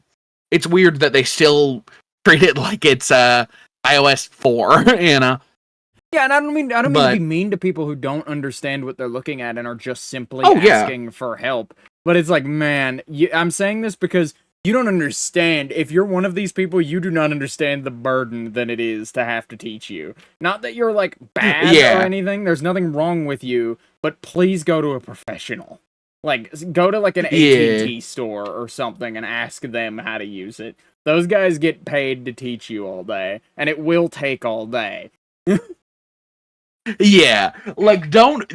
it's weird that they still treat it like it's iOS 4, you know. Yeah, and I don't mean to be mean to people who don't understand what they're looking at and are just simply yeah. asking for help. But it's like, man, I'm saying this because you don't understand. If you're one of these people, you do not understand the burden that it is to have to teach you. Not that you're like bad or anything. There's nothing wrong with you, but please go to a professional. Like, go to like an AT&T store or something and ask them how to use it. Those guys get paid to teach you all day, and it will take all day. Yeah, like don't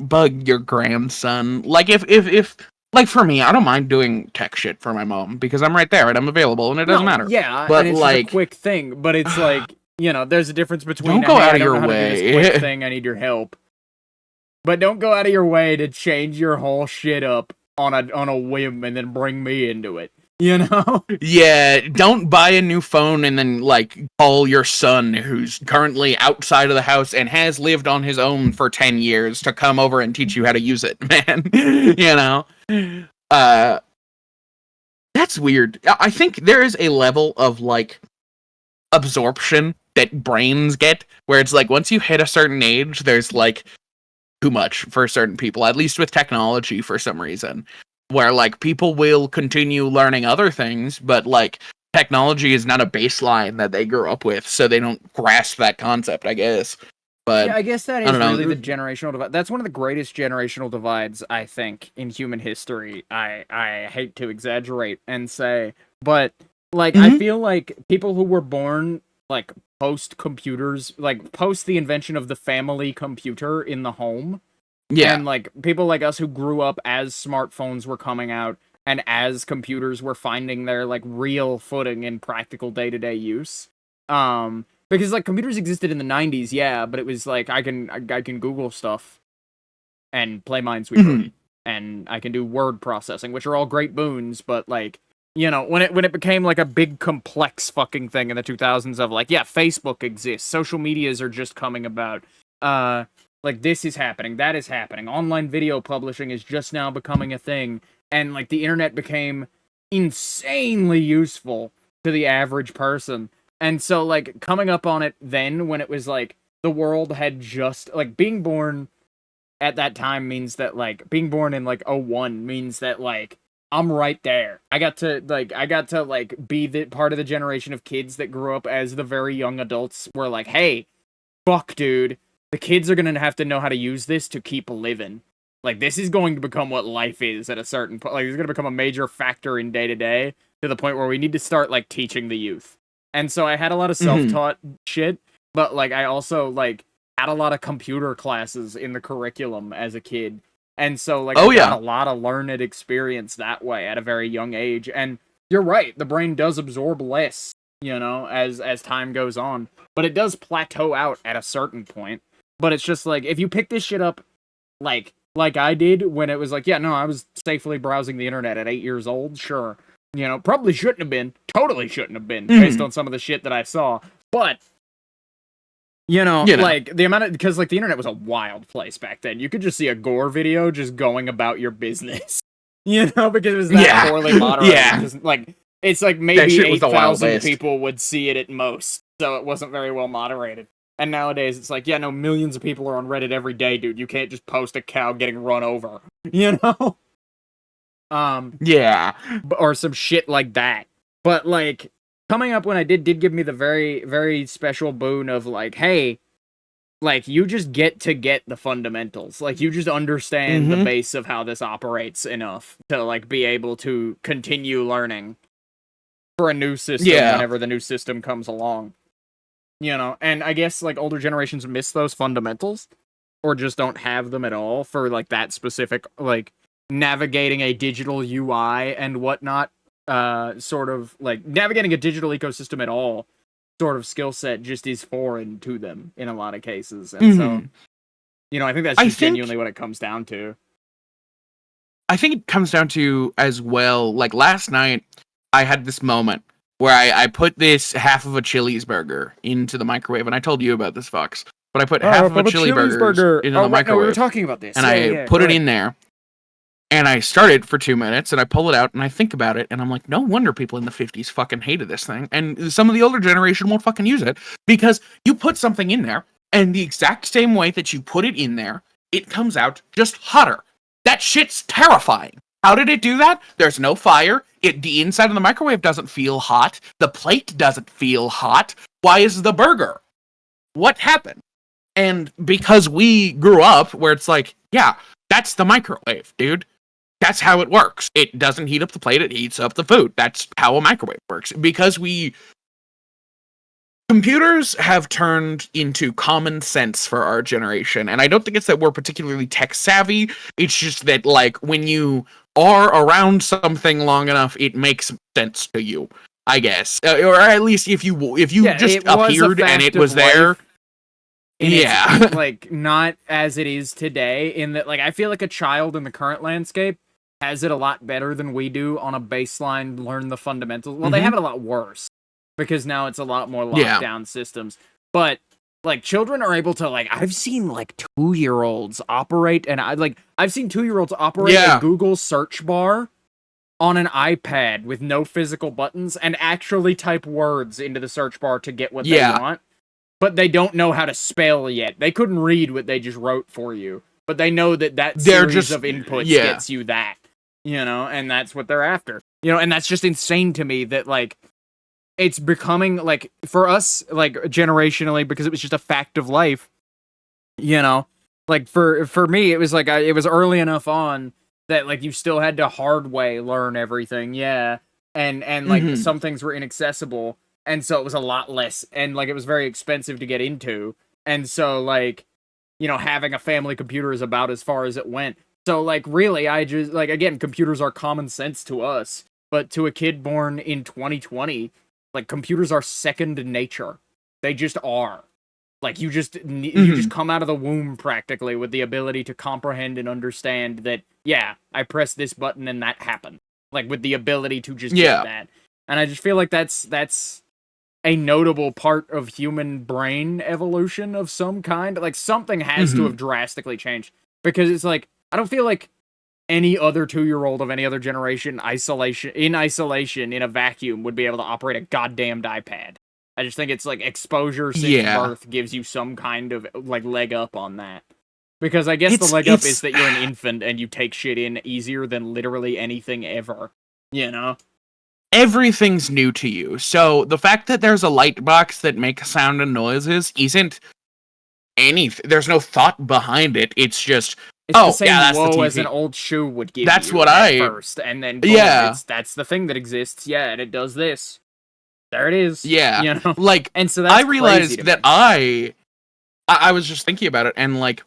bug your grandson. Like if like for me, I don't mind doing tech shit for my mom because I'm right there and I'm available and it doesn't matter. Yeah, but and it's like just a quick thing. But it's like, you know, there's a difference between don't go out of I don't your know how way. to do this quick thing. I need your help. But don't go out of your way to change your whole shit up on a whim and then bring me into it. You know? Yeah, don't buy a new phone and then like call your son who's currently outside of the house and has lived on his own for 10 years to come over and teach you how to use it, man. You know? That's weird. I think there is a level of like absorption that brains get where it's like once you hit a certain age, there's like too much for certain people, at least with technology for some reason. Where like people will continue learning other things, but like technology is not a baseline that they grew up with, so they don't grasp that concept, I guess. But yeah, I guess that is really the generational divide. That's one of the greatest generational divides, I think, in human history. I hate to exaggerate and say, but like I feel like people who were born like post computers, like post the invention of the family computer in the home. Yeah. And like people like us who grew up as smartphones were coming out and as computers were finding their like real footing in practical day-to-day use. Because like computers existed in the 90s, yeah, but it was like I can Google stuff and play Minesweeper and I can do word processing, which are all great boons, but like, you know, when it became like a big complex fucking thing in the 2000s of like, yeah, Facebook exists, social medias are just coming about. Like, this is happening, that is happening. Online video publishing is just now becoming a thing. And, like, the internet became insanely useful to the average person. And so, like, coming up on it then, when it was, like, the world had just... Like, being born at that time means that, like... Being born in, like, '01 means that, like, I'm right there. I got to, like, be the part of the generation of kids that grew up as the very young adults were like, hey, fuck, dude. The kids are going to have to know how to use this to keep living. Like, this is going to become what life is at a certain point. Like, it's going to become a major factor in day-to-day to the point where we need to start, like, teaching the youth. And so I had a lot of self-taught shit, but, like, I also, like, had a lot of computer classes in the curriculum as a kid. And so, like, I got a lot of learned experience that way at a very young age. And you're right, the brain does absorb less, you know, as time goes on. But it does plateau out at a certain point. But it's just like, if you pick this shit up, like I did when it was like, yeah, no, I was safely browsing the internet at 8 years old, sure. You know, probably shouldn't have been, totally shouldn't have been, based on some of the shit that I saw. But, you know, like, the amount of, because, like, the internet was a wild place back then. You could just see a gore video just going about your business. You know, because it was that poorly moderated. Yeah. Just, like, it's like maybe 8,000 people would see it at most, so it wasn't very well moderated. And nowadays, it's like, yeah, no, millions of people are on Reddit every day, dude. You can't just post a cow getting run over, you know? Yeah. Or some shit like that. But, like, coming up when I did give me the very, very special boon of, like, hey, like, you just get the fundamentals. Like, you just understand the base of how this operates enough to, like, be able to continue learning for a new system whenever the new system comes along. You know, and I guess, like, older generations miss those fundamentals, or just don't have them at all for like that specific like navigating a digital UI and whatnot, sort of like navigating a digital ecosystem at all sort of skill set just is foreign to them in a lot of cases. And so, I think that's just genuinely what it comes down to. I think it comes down to as well, like last night, I had this moment where I put this half of a Chili's burger into the microwave, and I told you about this, Fox, but I put half of a Chili's burger into the microwave. No, we were talking about this. And I put it in there, and I started for 2 minutes, and I pull it out, and I think about it, and I'm like, no wonder people in the 50s fucking hated this thing, and some of the older generation won't fucking use it, because you put something in there, and the exact same way that you put it in there, it comes out just hotter. That shit's terrifying. How did it do that? There's no fire. The inside of the microwave doesn't feel hot. The plate doesn't feel hot. Why is the burger? What happened? And because we grew up where it's like, yeah, that's the microwave, dude. That's how it works. It doesn't heat up the plate, it heats up the food. That's how a microwave works. Because computers have turned into common sense for our generation, and I don't think it's that we're particularly tech savvy. It's just that, like, when you are around something long enough, it makes sense to you, I guess. Or at least if you just appeared and it was there. It's, like, not as it is today, in that, like, I feel like a child in the current landscape has it a lot better than we do on a baseline, learn the fundamentals. Well, they have it a lot worse, because now it's a lot more lockdown systems. But, like, children are able to, like, I've seen, like, 2-year-olds operate, and I've seen 2-year-olds operate a Google search bar on an iPad with no physical buttons and actually type words into the search bar to get what they want. But they don't know how to spell yet. They couldn't read what they just wrote for you. But they know that series of inputs gets you that, and that's what they're after. And that's just insane to me that, like, it's becoming, like, for us, like, generationally, because it was just a fact of life, like, for me, it was, like, it was early enough on that, like, you still had to hard way learn everything, and like, some things were inaccessible, and so it was a lot less, and, like, it was very expensive to get into, and so, like, having a family computer is about as far as it went. So, like, really, I just, like, again, computers are common sense to us, but to a kid born in 2020, like, computers are second nature. They just are. Like, you just come out of the womb, practically, with the ability to comprehend and understand that, yeah, I pressed this button and that happened. Like, with the ability to just get that. And I just feel like that's a notable part of human brain evolution of some kind. Like, something has to have drastically changed. Because it's like, I don't feel like any other 2-year-old of any other generation in isolation in a vacuum would be able to operate a goddamn iPad. I just think it's like exposure since birth gives you some kind of like leg up on that. Because I guess the leg up is that you're an infant and you take shit in easier than literally anything ever. Everything's new to you. So the fact that there's a light box that makes sound and noises isn't anything. There's no thought behind it. It's just, it's the same whoa as an old shoe would give that's you what first, and then boom, that's the thing that exists, and it does this. There it is. Like, and so that's I realized that I was just thinking about it, and like,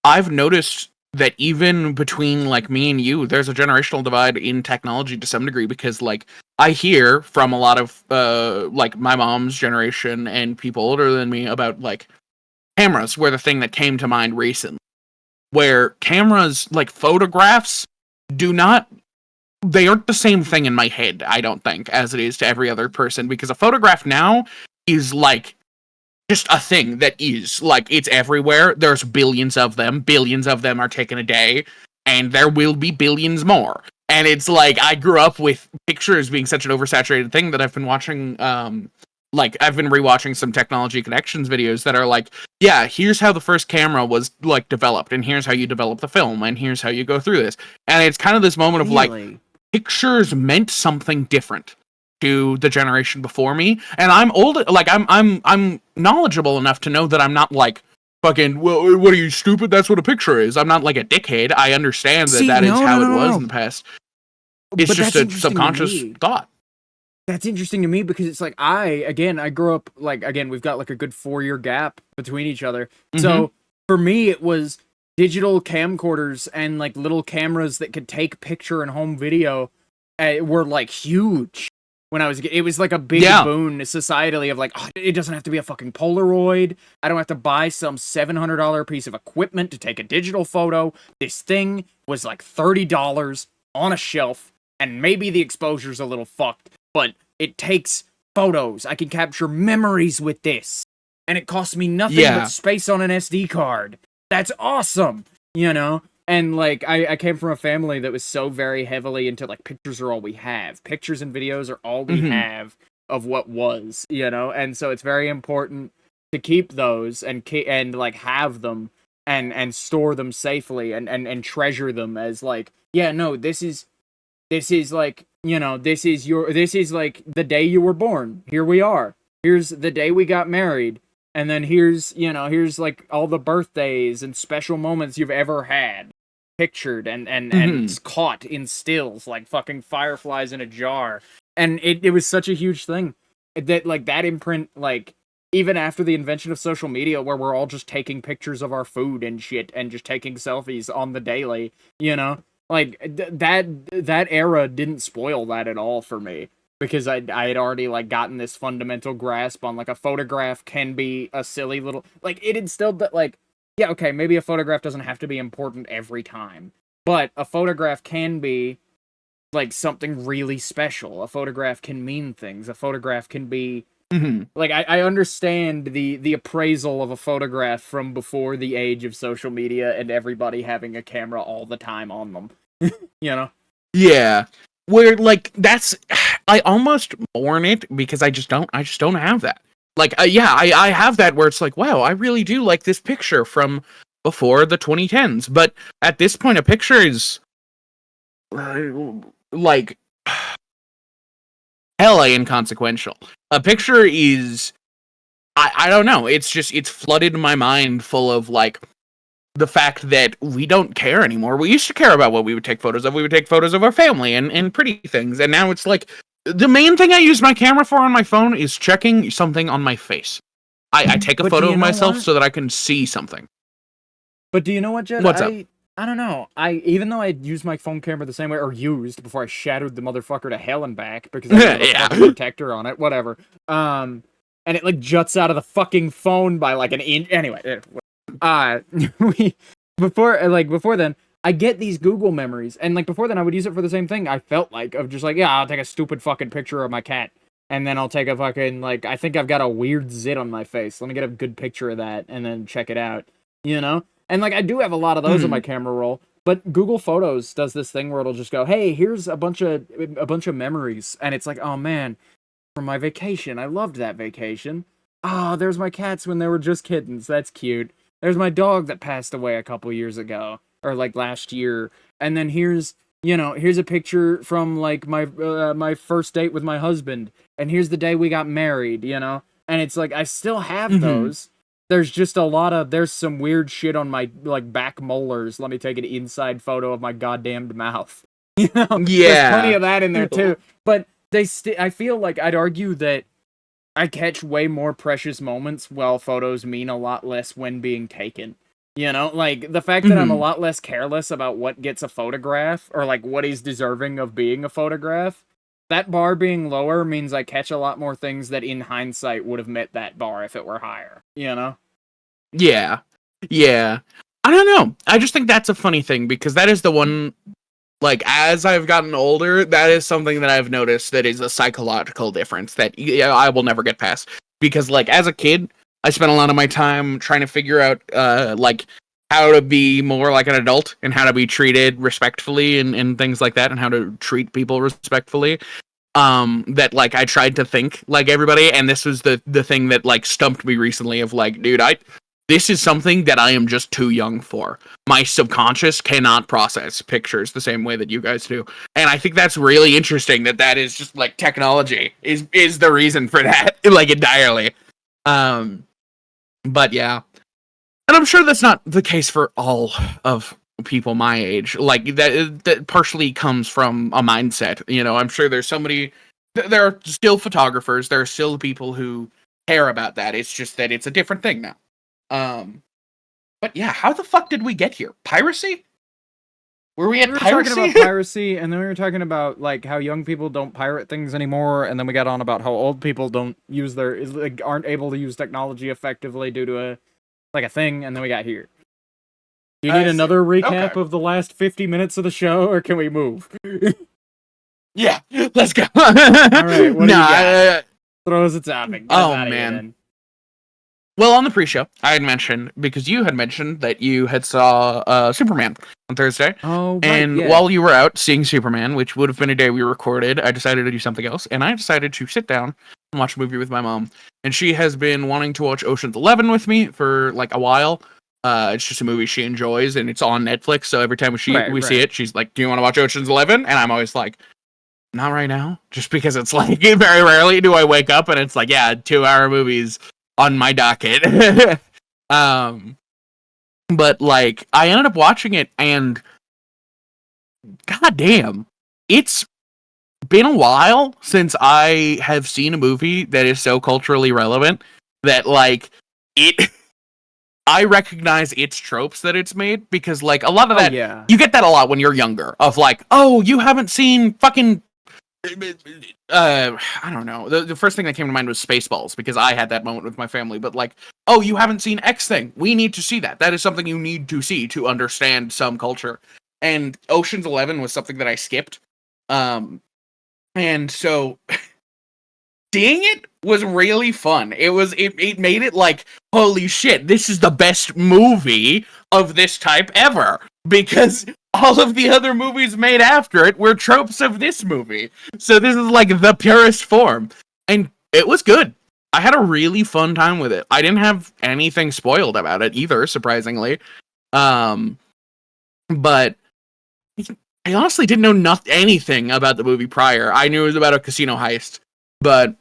I've noticed that even between like me and you, there's a generational divide in technology to some degree, because like, I hear from a lot of like my mom's generation and people older than me about like cameras were the thing that came to mind recently. Where cameras, like photographs, they aren't the same thing in my head, I don't think, as it is to every other person, because a photograph now is like just a thing that is, like, it's everywhere. There's billions of them are taken a day, and there will be billions more. And it's like, I grew up with pictures being such an oversaturated thing that I've been watching, I've been rewatching some Technology Connections videos that are like, yeah, here's how the first camera was, like, developed, and here's how you develop the film, and here's how you go through this. And it's kind of this moment of, like, pictures meant something different to the generation before me. And I'm old, like, I'm knowledgeable enough to know that I'm not, like, fucking, well, what are you, stupid? That's what a picture is. I'm not, like, a dickhead. I understand that is how it was in the past. It's just a subconscious thought. That's interesting to me, because it's like, I grew up, like, again, we've got like a good 4-year gap between each other. So for me, it was digital camcorders and like little cameras that could take picture and home video were like huge when I was. It was like a big boon societally of like, oh, it doesn't have to be a fucking Polaroid. I don't have to buy some $700 piece of equipment to take a digital photo. This thing was like $30 on a shelf, and maybe the exposure's a little fucked, but it takes photos. I can capture memories with this, and it costs me nothing but space on an SD card. That's awesome, you know? And, like, I came from a family that was so very heavily into, like, pictures are all we have. Pictures and videos are all we have of what was, you know? And so it's very important to keep those and like, have them and store them safely and treasure them as, like, yeah, no, this is, like, you know, this is, like, the day you were born. Here we are. Here's the day we got married. And then here's like all the birthdays and special moments you've ever had, pictured and caught in stills like fucking fireflies in a jar. And it was such a huge thing that like that imprint, like even after the invention of social media where we're all just taking pictures of our food and shit and just taking selfies on the daily, you know, like that era didn't spoil that at all for me. Because I had already, like, gotten this fundamental grasp on, like, a photograph can be a silly little... Like, it instilled that, like, yeah, okay, maybe a photograph doesn't have to be important every time. But a photograph can be, like, something really special. A photograph can mean things. A photograph can be... Like, I understand the appraisal of a photograph from before the age of social media and everybody having a camera all the time on them. You know? Yeah. Where, like, that's... I almost mourn it because I just don't have that. Like, I have that where it's like, wow, I really do like this picture from before the 2010s. But at this point, a picture is, like, hella inconsequential. A picture is, I don't know, it's flooded my mind full of, like, the fact that we don't care anymore. We used to care about what we would take photos of. We would take photos of our family and pretty things. And now it's like, the main thing I use my camera for on my phone is checking something on my face. I take a photo of myself so that I can see something. But do you know what, Jed? What's up? I don't know. Even though I used my phone camera the same way, or used before I shadowed the motherfucker to hell and back because I had a fucking protector on it, whatever. And it like juts out of the fucking phone by like an inch. Anyway, before then, I get these Google memories, and like before then, I would use it for the same thing. I felt like of just like, yeah, I'll take a stupid fucking picture of my cat, and then I'll take a fucking like, I think I've got a weird zit on my face. Let me get a good picture of that, and then check it out. You know, and like I do have a lot of those on my camera roll, but Google Photos does this thing where it'll just go, hey, here's a bunch of memories, and it's like, oh man, from my vacation, I loved that vacation. Oh, there's my cats when they were just kittens. That's cute. There's my dog that passed away a couple years ago. Or like last year, and then here's a picture from like my first date with my husband, and here's the day we got married, you know, and it's like I still have those. There's just there's some weird shit on my like back molars. Let me take an inside photo of my goddamned mouth. You know, there's plenty of that in there too. But I feel like I'd argue that I catch way more precious moments while photos mean a lot less when being taken. You know, like, the fact that I'm a lot less careless about what gets a photograph, or, like, what is deserving of being a photograph, that bar being lower means I catch a lot more things that, in hindsight, would have met that bar if it were higher, you know? Yeah. Yeah. I don't know. I just think that's a funny thing, because that is the one, like, as I've gotten older, that is something that I've noticed that is a psychological difference that I will never get past. Because, like, as a kid, I spent a lot of my time trying to figure out, like, how to be more like an adult and how to be treated respectfully and things like that, and how to treat people respectfully. That, like, I tried to think like everybody, and this was the thing that, like, stumped me recently of, like, dude, this is something that I am just too young for. My subconscious cannot process pictures the same way that you guys do. And I think that's really interesting that is just, like, technology is the reason for that, like, entirely. But yeah, and I'm sure that's not the case for all of people my age. Like that partially comes from a mindset. You know, I'm sure there's somebody. There are still photographers. There are still people who care about that. It's just that it's a different thing now. But yeah, how the fuck did we get here? Piracy? Were we at We were piracy? talking about piracy, and then we were talking about like how young people don't pirate things anymore, and then we got on about how old people don't use aren't able to use technology effectively due to a thing, and then we got here. Do you need another recap of the last 50 minutes of the show, or can we move? Yeah, let's go. All right, what do you got? Throw us a topic. Oh man. Well, on the pre-show, I had mentioned, because you had mentioned that you had saw Superman on Thursday. Oh, right, and yeah. while you were out seeing Superman, which would have been a day we recorded, I decided to do something else, and I decided to sit down and watch a movie with my mom. And she has been wanting to watch Ocean's 11 with me for like a while. It's just a movie she enjoys, and it's on Netflix. So every time we see it, she's like, "Do you want to watch Ocean's 11?" And I'm always like, "Not right now," just because it's like very rarely do I wake up and it's like, yeah, 2-hour movies on my docket. But like I ended up watching it, and goddamn, it's been a while since I have seen a movie that is so culturally relevant that like it I recognize its tropes that it's made, because like a lot of that you get that a lot when you're younger, of like, oh, you haven't seen fucking I don't know. The first thing that came to mind was Spaceballs, because I had that moment with my family. But like, oh, you haven't seen X thing. We need to see that. That is something you need to see to understand some culture. And Ocean's 11 was something that I skipped. And so seeing it was really fun. It made it like, holy shit, this is the best movie of this type ever. Because all of the other movies made after it were tropes of this movie. So this is like the purest form. And it was good. I had a really fun time with it. I didn't have anything spoiled about it either, surprisingly. But I honestly didn't know anything about the movie prior. I knew it was about a casino heist. But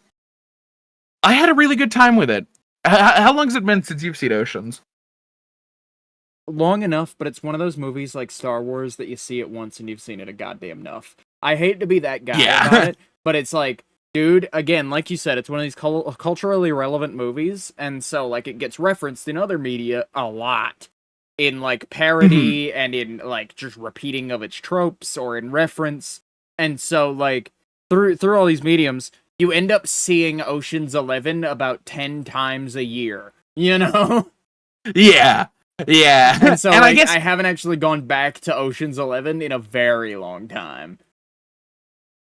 I had a really good time with it. How long has it been since you've seen Oceans? Long enough, but it's one of those movies like Star Wars that you see it once and you've seen it a goddamn enough. I hate to be that guy about it, but it's like, dude, again, like you said, it's one of these culturally relevant movies, and so like it gets referenced in other media a lot, in like parody and in like just repeating of its tropes or in reference, and so like through all these mediums, you end up seeing Ocean's 11 about 10 times a year, you know? Yeah. Yeah. And so like, I guess I haven't actually gone back to Ocean's 11 in a very long time.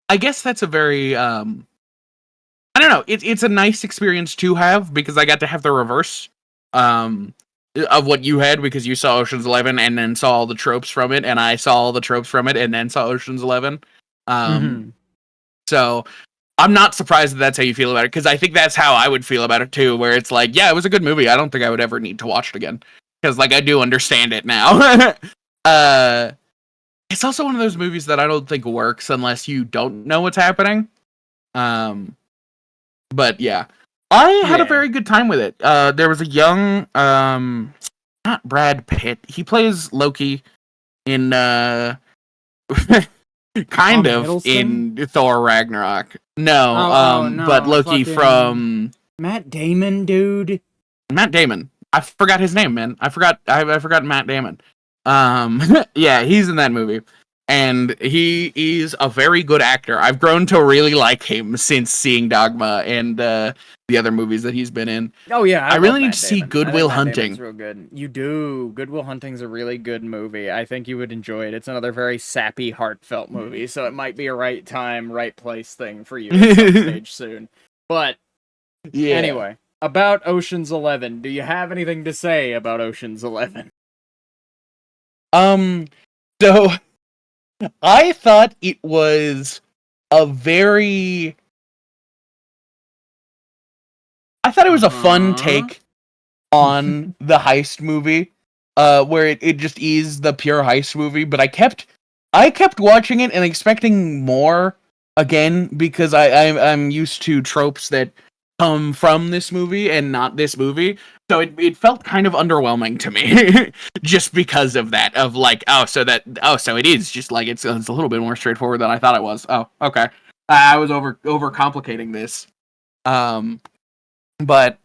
I guess that's a very I don't know, it's a nice experience to have, because I got to have the reverse of what you had, because you saw Ocean's 11 and then saw all the tropes from it, and I saw all the tropes from it and then saw Ocean's 11. So I'm not surprised that that's how you feel about it, because I think that's how I would feel about it too, where it's like, yeah, it was a good movie. I don't think I would ever need to watch it again, because like I do understand it now. It's also one of those movies that I don't think works unless you don't know what's happening. But yeah, I had a very good time with it. There was a young, not Brad Pitt. He plays Loki in kind of Hiddleston? in Thor Ragnarok. No, no, but Loki from Matt Damon, dude. Matt Damon. I forgot his name, man. I forgot Matt Damon. Yeah, he's in that movie. And he is a very good actor. I've grown to really like him since seeing Dogma and the other movies that he's been in. Oh yeah, I really need to see Good Will Hunting. Real good. You do. Good Will Hunting's a really good movie. I think you would enjoy it. It's another very sappy, heartfelt movie, so it might be a right time, right place thing for you at some stage soon. But yeah. Anyway, about Ocean's 11, do you have anything to say about Ocean's 11? So I thought it was a very... I thought it was a fun take on the heist movie, where it just is the pure heist movie, but I kept watching it and expecting more, again, because I'm used to tropes that come from this movie and not this movie. So it felt kind of underwhelming to me, just because of that. Of like, so it is just like it's a little bit more straightforward than I thought it was. Oh, okay. I was over complicating this. But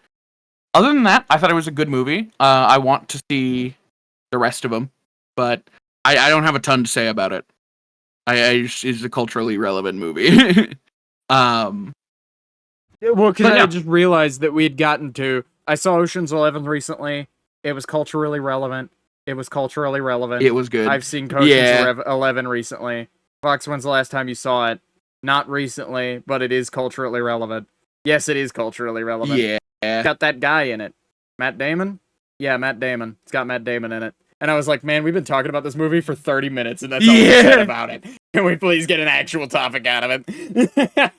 Other than that, I thought it was a good movie. I want to see the rest of them, but I don't have a ton to say about it. It's a culturally relevant movie. Well, because But I no. just realized that we had gotten to. I saw Ocean's 11 recently. It was culturally relevant. It was culturally relevant. It was good. I've seen Yeah. Ocean's 11 recently. Fox, when's the last time you saw it? Not recently, but it is culturally relevant. Yes, it is culturally relevant. Yeah. It's got that guy in it. Matt Damon? Yeah, Matt Damon. It's got Matt Damon in it. And I was like, man, we've been talking about this movie for 30 minutes, and that's all we said about it. Can we please get an actual topic out of it?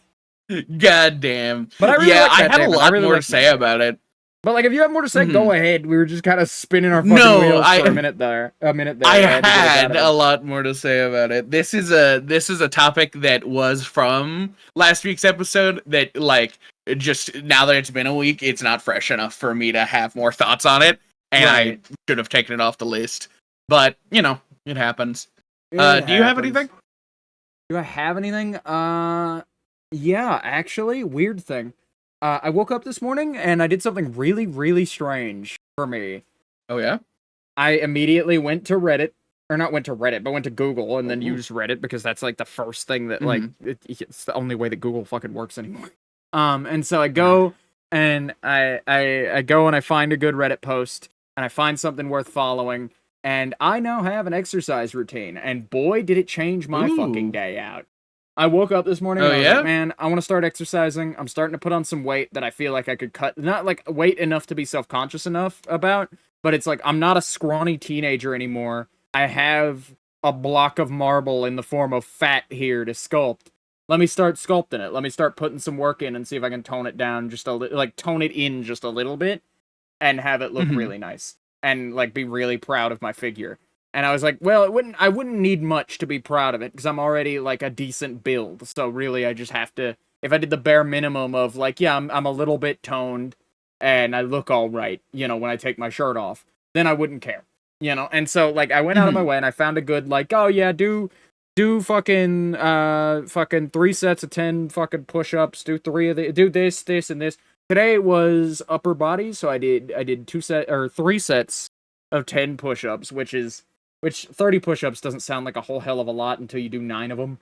God damn. But I really like I Matt have Damon. a lot really more like to say Matt about it. But like, if you have more to say, go ahead. We were just kind of spinning our fucking No, wheels for a minute there. I had a lot more to say about it. This is a topic that was from last week's episode that, like, just now that it's been a week, it's not fresh enough for me to have more thoughts on it, and Right. I should have taken it off the list. But you know, it happens. Do you have anything? Do I have anything? Yeah, actually, weird thing. I woke up this morning and I did something really, really strange for me. Oh yeah. I immediately went to Reddit, or not went to Reddit, but went to Google and then Ooh. used Reddit because that's like the first thing that like it's the only way that Google fucking works anymore. And so I go and I go and I find a good Reddit post and I find something worth following, and I now have an exercise routine, and boy did it change my fucking day out. I woke up this morning and I was like, man, I want to start exercising. I'm starting to put on some weight that I feel like I could cut. Not like weight enough to be self-conscious enough about, but it's like I'm not a scrawny teenager anymore. I have a block of marble in the form of fat here to sculpt. Let me start sculpting it. Let me start putting some work in and see if I can tone it down just a little, like tone it in just a little bit and have it look really nice and like be really proud of my figure. And I was like, well, I wouldn't need much to be proud of it because I'm already like a decent build. So really, I just have to, if I did the bare minimum of like, yeah, I'm a little bit toned and I look all right, you know, when I take my shirt off, then I wouldn't care, you know? And so like, I went out of my way and I found a good, like, oh yeah, do fucking 3 sets of 10 fucking push-ups, do 3 of the, do this, and this. Today was upper body. So I did 3 sets of 10 push-ups, which 30 push-ups doesn't sound like a whole hell of a lot until you do 9 of them.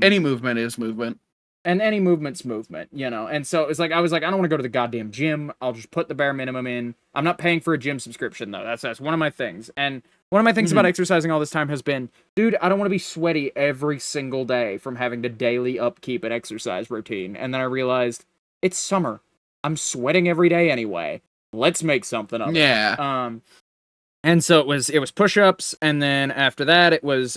Any movement is movement. And any movement's movement, you know? And so it's like, I was like, I don't want to go to the goddamn gym. I'll just put the bare minimum in. I'm not paying for a gym subscription, though. That's one of my things. And one of my things about exercising all this time has been, dude, I don't want to be sweaty every single day from having to daily upkeep an exercise routine. And then I realized, it's summer. I'm sweating every day anyway. Let's make something of it. Yeah. And so it was push-ups, and then after that it was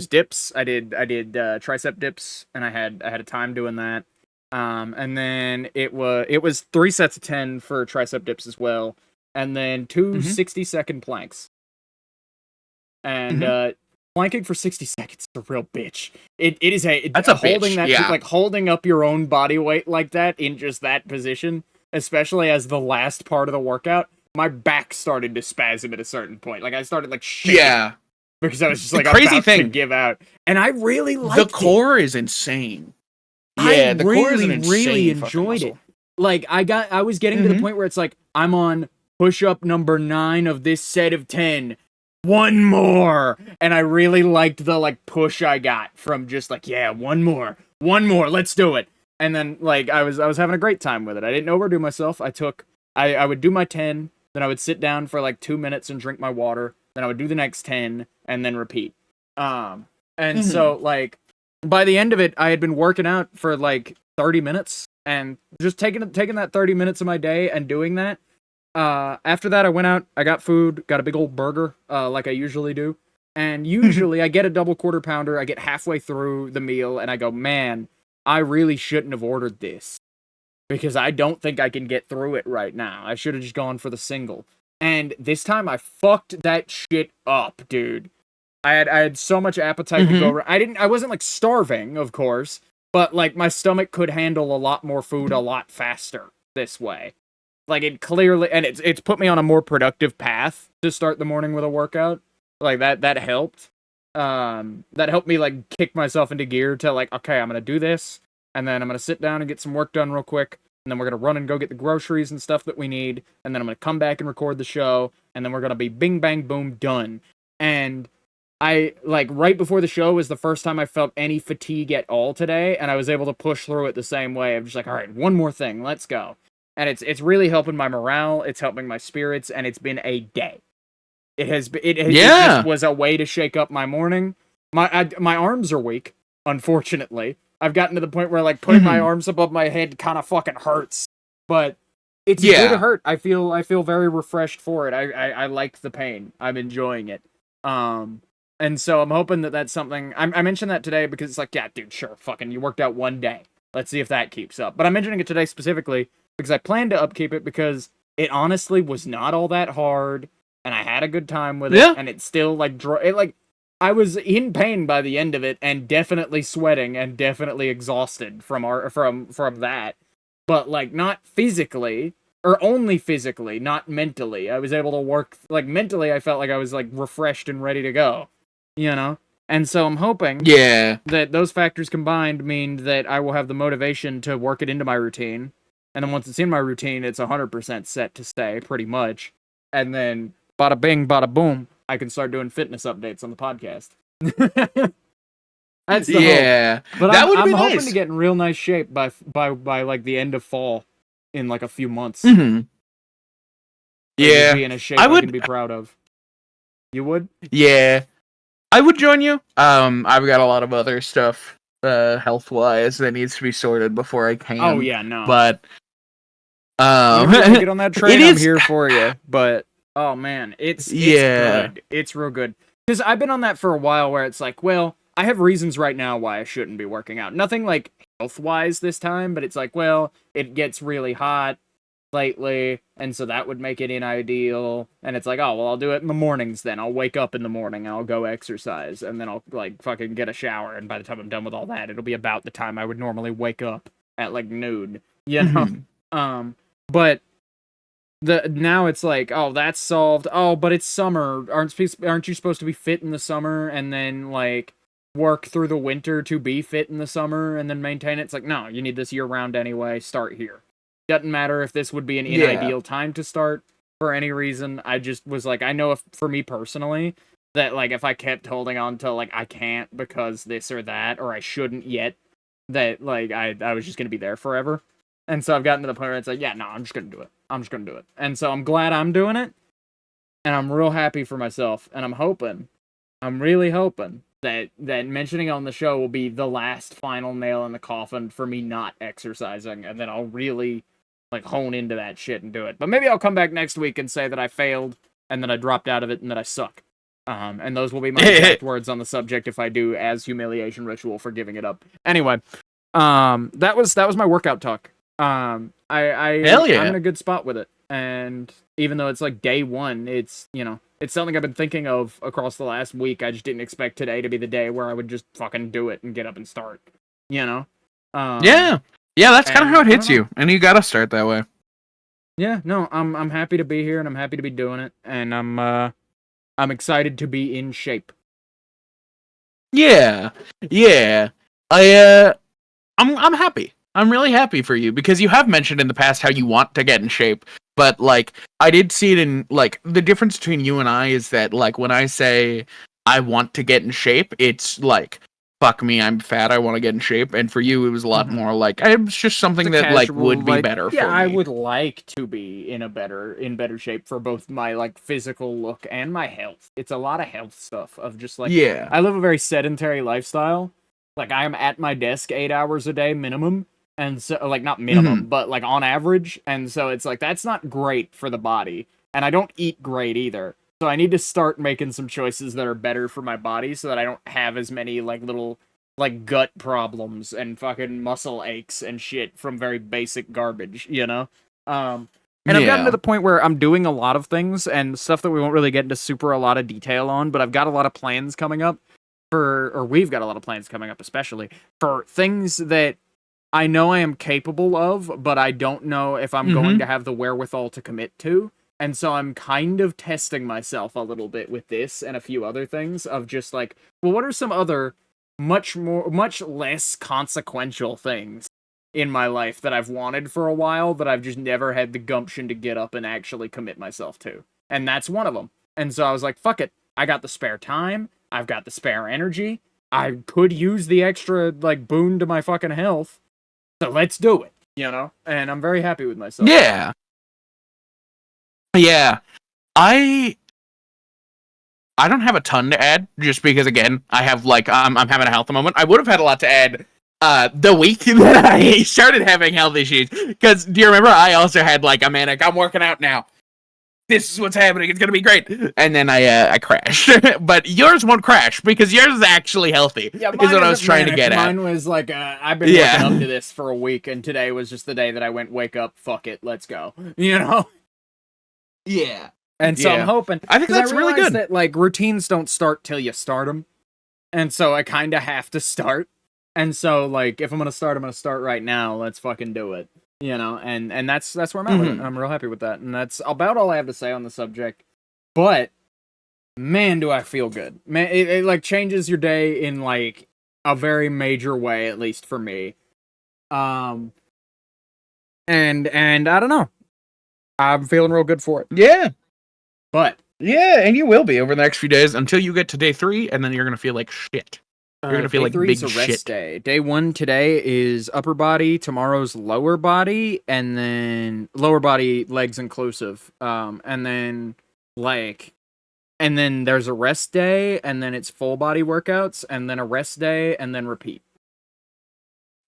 dips. I did tricep dips, and I had a time doing that. And then it was 3 sets of 10 for tricep dips as well, and then 2 60-second planks. And planking for 60 seconds is a real bitch. That's a holding bitch. Yeah. Like holding up your own body weight like that in just that position. Especially as the last part of the workout, my back started to spasm at a certain point. Like I started like shaking. Yeah. Because I was just like about to give out. And I really liked it. The core is insane. Yeah, the core is an insane really enjoyed it. Like I was getting to the point where it's like I'm on push-up number 9 of this set of 10. 1 more. And I really liked the like push I got from just like, yeah, 1 more. 1 more, let's do it. And then, like, I was having a great time with it. I didn't overdo myself. I would do my 10, then I would sit down for, like, 2 minutes and drink my water. Then I would do the next 10, and then repeat. And so, like, by the end of it, I had been working out for, like, 30 minutes. And just taking that 30 minutes of my day and doing that. After that, I went out, I got food, got a big old burger, like I usually do. And usually, I get a double quarter pounder, I get halfway through the meal, and I go, man, I really shouldn't have ordered this because I don't think I can get through it right now. I should have just gone for the single. And this time I fucked that shit up, dude. I had so much appetite to go. I wasn't like starving, of course, but like my stomach could handle a lot more food a lot faster this way. Like it clearly, and it's put me on a more productive path to start the morning with a workout. Like that helped. That helped me like kick myself into gear to like, okay, I'm gonna do this. and then I'm gonna sit down and get some work done real quick, and then we're gonna run and go get the groceries and stuff that we need, and then I'm gonna come back and record the show, and then we're gonna be bing bang boom done. And I like right before the show was the first time I felt any fatigue at all today, and I was able to push through it the same way. I'm just like, all right, one more thing, let's go. And it's really helping my morale, it's helping my spirits, and it's been a day. It just was a way to shake up my morning. My arms are weak, unfortunately. I've gotten to the point where like putting my arms above my head kind of fucking hurts, but it's good to hurt. I feel very refreshed for it. I like the pain. I'm enjoying it. And so I'm hoping that that's something. I mentioned that today because it's like, yeah, dude, sure, fucking, you worked out one day. Let's see if that keeps up. But I'm mentioning it today specifically because I plan to upkeep it because it honestly was not all that hard, and I had a good time with it, and it still I was in pain by the end of it, and definitely sweating and definitely exhausted from that, but like not physically, or only physically, not mentally. I was able to work like mentally. I felt like I was like refreshed and ready to go, you know. And so I'm hoping that those factors combined mean that I will have the motivation to work it into my routine, and then once it's in my routine, it's 100% set to stay, pretty much, and then bada bing, bada boom, I can start doing fitness updates on the podcast. That's the hope. But I'm hoping nice to get in real nice shape by like the end of fall, in like a few months. Yeah, be in a shape I can be proud of. You would? Yeah, I would join you. I've got a lot of other stuff, health wise, that needs to be sorted before I can. Oh yeah, no. But get on that train. I'm here for you. But oh man, it's good. It's real good. Because I've been on that for a while where it's like, well, I have reasons right now why I shouldn't be working out. Nothing like health-wise this time, but it's like, well, it gets really hot lately, and so that would make it unideal. And it's like, oh, well, I'll do it in the mornings then. I'll wake up in the morning, and I'll go exercise, and then I'll, like, fucking get a shower, and by the time I'm done with all that, it'll be about the time I would normally wake up at, like, noon, you know? But now it's like, oh, that's solved. Oh, but it's summer. Aren't you supposed to be fit in the summer and then like work through the winter to be fit in the summer and then maintain it? It's like, no, you need this year round anyway. Start here. Doesn't matter if this would be an ideal time to start for any reason. I just was like, I know if for me personally that like if I kept holding on to like I can't because this or that or I shouldn't yet, that like I was just gonna be there forever. And so I've gotten to the point where it's like, yeah, no, I'm just going to do it. I'm just going to do it. And so I'm glad I'm doing it. And I'm real happy for myself. And I'm really hoping that mentioning on the show will be the last final nail in the coffin for me not exercising. And then I'll really like hone into that shit and do it. But maybe I'll come back next week and say that I failed and that I dropped out of it and that I suck. And those will be my exact words on the subject if I do as humiliation ritual for giving it up. Anyway, that was my workout talk. I'm in a good spot with it, and even though it's like day one, it's, you know, it's something I've been thinking of across the last week. I just didn't expect today to be the day where I would just fucking do it and get up and start, you know? That's kind of how it hits you, and you gotta start that way. Yeah, no, I'm happy to be here, and I'm happy to be doing it, and I'm excited to be in shape. I'm happy. I'm really happy for you because you have mentioned in the past how you want to get in shape, but like I did see it in like the difference between you and I is that like when I say I want to get in shape, it's like fuck me, I'm fat, I want to get in shape, and for you it was a lot more like it's just something that casual, like would be better for me. Yeah, I would like to be in better shape for both my like physical look and my health. It's a lot of health stuff of just like I live a very sedentary lifestyle. Like I am at my desk 8 hours a day minimum. And so, like, not minimum, but, like, on average. And so it's, like, that's not great for the body. And I don't eat great either. So I need to start making some choices that are better for my body so that I don't have as many, like, little, like, gut problems and fucking muscle aches and shit from very basic garbage, you know? And I've gotten to the point where I'm doing a lot of things and stuff that we won't really get into a lot of detail on, but I've got a lot of plans coming up we've got a lot of plans coming up, especially for things that I know I am capable of, but I don't know if I'm going to have the wherewithal to commit to. And so I'm kind of testing myself a little bit with this and a few other things of just like, well, what are some other much less consequential things in my life that I've wanted for a while that I've just never had the gumption to get up and actually commit myself to. And that's one of them. And so I was like, fuck it. I got the spare time. I've got the spare energy. I could use the extra, like, boon to my fucking health. So let's do it, you know? And I'm very happy with myself. Yeah. Yeah. I don't have a ton to add, just because, again, I have, like, I'm having a health moment. I would have had a lot to add the week that I started having health issues. Because, do you remember, I also had, like, a manic, I'm working out now. This is what's happening. It's gonna be great. And then I crashed. But yours won't crash because yours is actually healthy. Yeah, is what I was trying to get at. Mine was like, I've been working up to this for a week, and today was just the day that I went, wake up, fuck it, let's go. You know? Yeah. And so I'm hoping. I think that's really good. That, like, routines don't start till you start them. And so I kind of have to start. And so, like, if I'm gonna start, I'm gonna start right now. Let's fucking do it. You know, and that's where I'm at with it. I'm real happy with that. And that's about all I have to say on the subject. But, man, do I feel good. Man, it like, changes your day in, like, a very major way, at least for me. And I don't know. I'm feeling real good for it. Yeah. But. Yeah, and you will be over the next few days until you get to day 3, and then you're gonna feel like shit. You're gonna feel like big shit. Day. Day 1 today is upper body. Tomorrow's lower body, and then lower body, legs inclusive. And then there's a rest day, and then it's full body workouts, and then a rest day, and then repeat.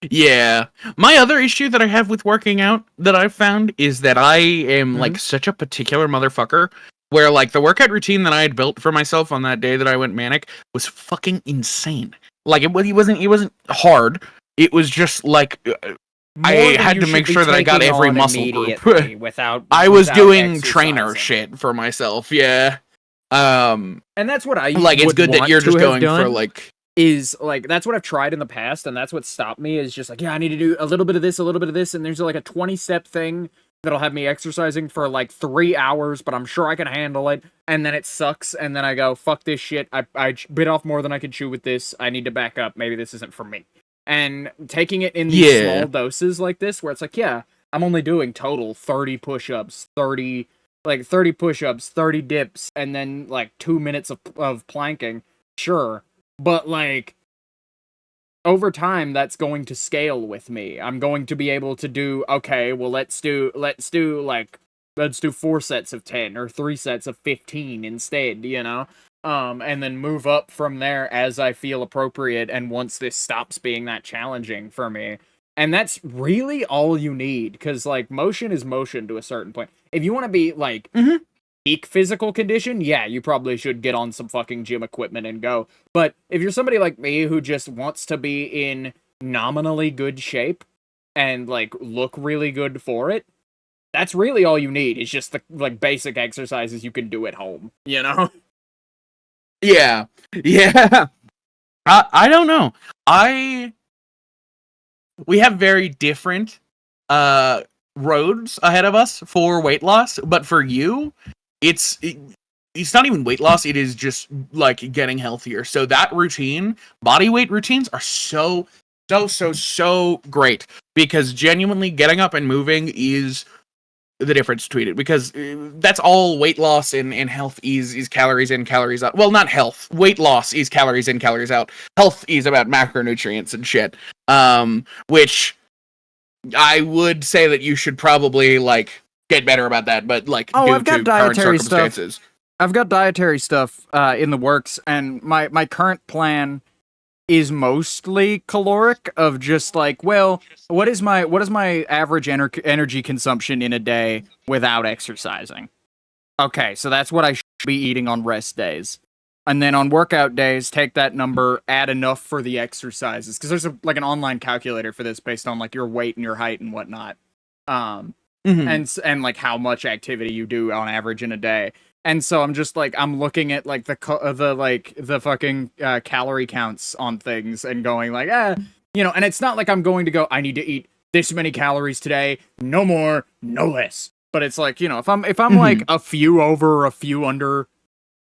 Yeah. My other issue that I have with working out that I've found is that I am like such a particular motherfucker. Where, like, the workout routine that I had built for myself on that day that I went manic was fucking insane. Like, it wasn't hard. It was just, like, I had to make sure that I got every muscle group. I was doing trainer shit for myself, yeah. And that's what I like, it's good that you're just going for, like... Is, like, that's what I've tried in the past, and that's what stopped me, is just, like, yeah, I need to do a little bit of this, and there's, like, a 20-step thing that'll have me exercising for, like, 3 hours, but I'm sure I can handle it, and then it sucks, and then I go, fuck this shit, I bit off more than I could chew with this, I need to back up, maybe this isn't for me. And taking it in these small doses like this, where it's like, yeah, I'm only doing total 30 push-ups, 30 push-ups, 30 dips, and then, like, 2 minutes of planking, sure, but, like, over time, that's going to scale with me. I'm going to be able to do, okay, well, let's do 4 sets of 10 or 3 sets of 15 instead, you know? And then move up from there as I feel appropriate, and once this stops being that challenging for me. And that's really all you need, because, like, motion is motion to a certain point. If you want to be, like, peak physical condition, yeah, you probably should get on some fucking gym equipment and go. But if you're somebody like me who just wants to be in nominally good shape and, like, look really good for it, that's really all you need. It's just the, like, basic exercises you can do at home, you know? Yeah. Yeah. I don't know. We have very different roads ahead of us for weight loss, but for you, it's not even weight loss, it is just, like, getting healthier. So that routine, body weight routines are so great, because genuinely getting up and moving is the difference between it, because that's all weight loss and health is calories in, calories out. Well, not health. Weight loss is calories in, calories out. Health is about macronutrients and shit. Which I would say that you should probably, like, get better about that, but, like, I've got dietary stuff. I've got dietary stuff in the works, and my current plan is mostly caloric, of just, like, well, what is my average energy consumption in a day without exercising? Okay, so that's what I should be eating on rest days. And then on workout days, take that number, add enough for the exercises, because there's like an online calculator for this based on, like, your weight and your height and whatnot. And like how much activity you do on average in a day. And so I'm just, like, I'm looking at, like, the fucking calorie counts on things and going, like, you know, and it's not like I'm going to go, I need to eat this many calories today, no more, no less. But it's like, you know, if I'm like a few over or a few under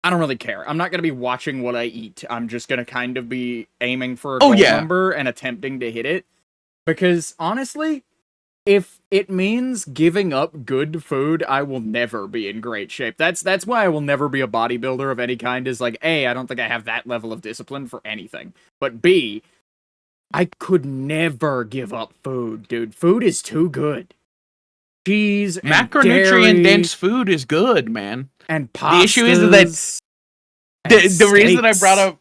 I don't really care. I'm not going to be watching what I eat. I'm just going to kind of be aiming for a Oh, goal yeah. number and attempting to hit it. Because honestly, if it means giving up good food, I will never be in great shape. That's why I will never be a bodybuilder of any kind, is like, A, I don't think I have that level of discipline for anything. But B, I could never give up food, dude. Food is too good. Cheese and Macronutrient dairy dense food is good, man. and pastas. The issue is that the reason I brought up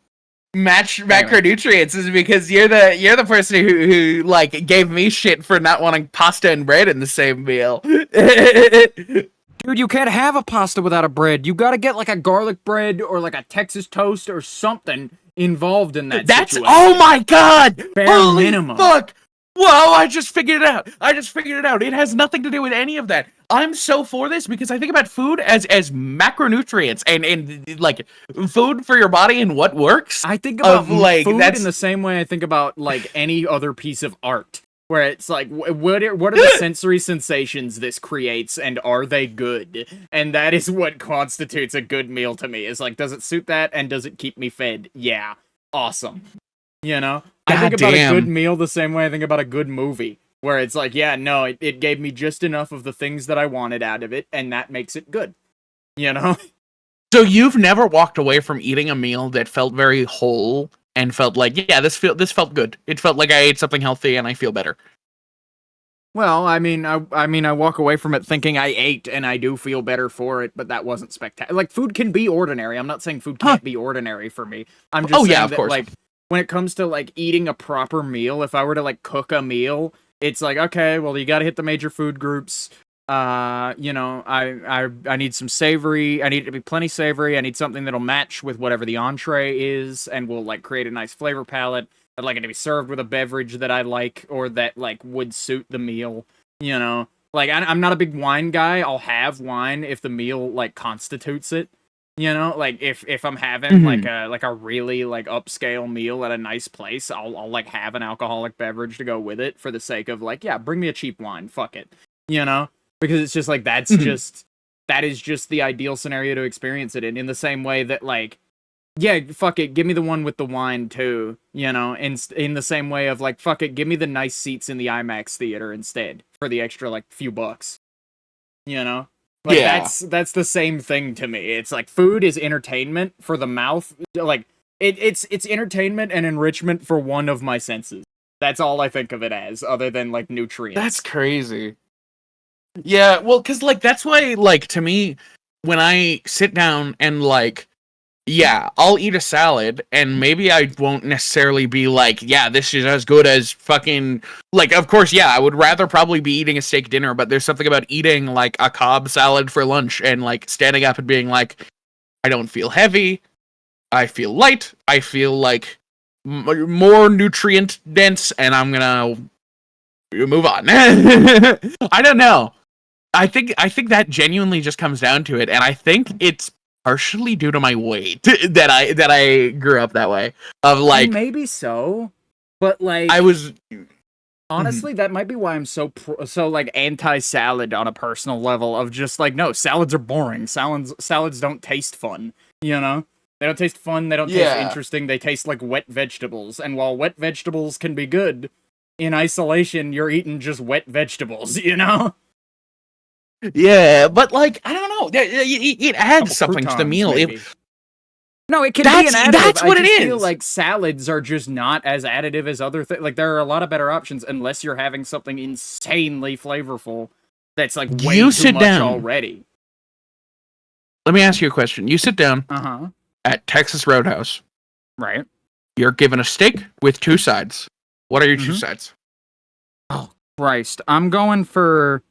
macronutrients is because you're the person who like gave me shit for not wanting pasta and bread in the same meal. Dude, you can't have a pasta without a bread. You gotta get like a garlic bread or like a Texas toast or something involved in that situation. Oh my god! Bare Holy minimum. fuck! Whoa, I just figured it out. It has nothing to do with any of that. I'm so for this because I think about food as macronutrients and like food for your body and what works. I think about like food that's in the same way I think about like any other piece of art, where it's like, what are the sensory sensations this creates, and are they good? And that is what constitutes a good meal to me. Is like, does it suit that, and does it keep me fed? Yeah, awesome. You know, I think about a good meal the same way I think about a good movie, where it's like, yeah, no, it gave me just enough of the things that I wanted out of it, and that makes it good. You know? So you've never walked away from eating a meal that felt very whole and felt like, yeah, this felt good. It felt like I ate something healthy and I feel better. Well, I mean, I walk away from it thinking I ate and I do feel better for it, but that wasn't spectacular. Like, food can be ordinary. I'm not saying food can't be ordinary for me. I'm just saying of that, course. like, when it comes to, like, eating a proper meal, if I were to, like, cook a meal, it's like, okay, well, you gotta hit the major food groups. You know, I need some savory. I need it to be plenty savory. I need something that'll match with whatever the entree is and will, like, create a nice flavor palette. I'd like it to be served with a beverage that I like or that, like, would suit the meal, you know? Like, I'm not a big wine guy. I'll have wine if the meal, like, constitutes it. You know, like if I'm having like a really like upscale meal at a nice place, I'll like have an alcoholic beverage to go with it for the sake of like, yeah, bring me a cheap wine, fuck it, you know, because it's just like that is just the ideal scenario to experience it in the same way that like, yeah, fuck it, give me the one with the wine too, you know, in the same way of like, fuck it, give me the nice seats in the IMAX theater instead for the extra like few bucks, you know. Like, yeah. That's the same thing to me. It's like food is entertainment for the mouth. Like it's entertainment and enrichment for one of my senses. That's all I think of it as, other than like nutrients. That's crazy. Yeah, well, because like that's why, like, to me, when I sit down and like, yeah, I'll eat a salad, and maybe I won't necessarily be like, yeah, this is as good as fucking... Like, of course, yeah, I would rather probably be eating a steak dinner, but there's something about eating, like, a Cobb salad for lunch and, like, standing up and being like, I don't feel heavy, I feel light, I feel, like, more nutrient-dense, and I'm gonna move on. I don't know. I think that genuinely just comes down to it, and I think it's partially due to my weight that I grew up that way. Of like, and maybe so, but like I was honestly that might be why I'm so like anti-salad on a personal level. Of just like, no, salads are boring. Salads don't taste fun. You know, they don't taste fun. They don't taste interesting. They taste like wet vegetables. And while wet vegetables can be good, in isolation, you're eating just wet vegetables. You know. Yeah, but like, I don't know. It adds something to the meal. No, it can be an additive. That's what I it is. Feel like salads are just not as additive as other things. Like, there are a lot of better options unless you're having something insanely flavorful that's like way too much already. Let me ask you a question. You sit down at Texas Roadhouse. Right. You're given a steak with two sides. What are your two sides? Oh, Christ. I'm going for...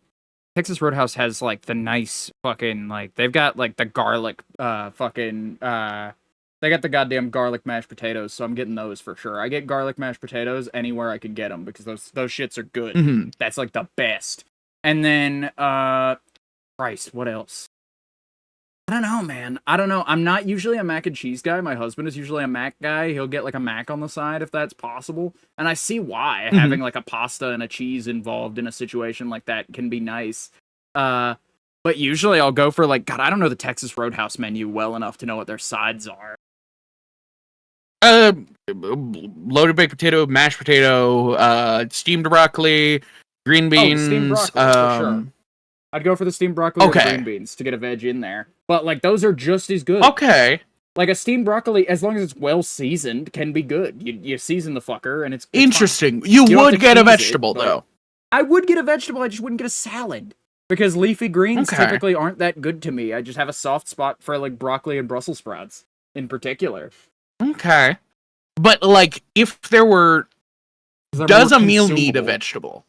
Texas Roadhouse has, like, the nice fucking, like, they've got, like, the garlic, they got the goddamn garlic mashed potatoes, so I'm getting those for sure. I get garlic mashed potatoes anywhere I can get them, because those shits are good. That's, like, the best. And then, Christ, what else? I don't know, man. I don't know. I'm not usually a mac and cheese guy. My husband is usually a mac guy. He'll get, like, a mac on the side if that's possible. And I see why having, like, a pasta and a cheese involved in a situation like that can be nice. But But usually I'll go for like, God, I don't know the Texas Roadhouse menu well enough to know what their sides are. Loaded baked potato, mashed potato, steamed broccoli, green beans. Steamed broccoli, for sure. I'd go for the steamed broccoli or the green beans to get a veg in there. But like those are just as good. Okay. Like a steamed broccoli, as long as it's well seasoned, can be good. You season the fucker and it's interesting. Fine. You would get a vegetable though. I would get a vegetable, I just wouldn't get a salad. Because leafy greens typically aren't that good to me. I just have a soft spot for like broccoli and Brussels sprouts in particular. Okay. But like if there were does a meal need a vegetable?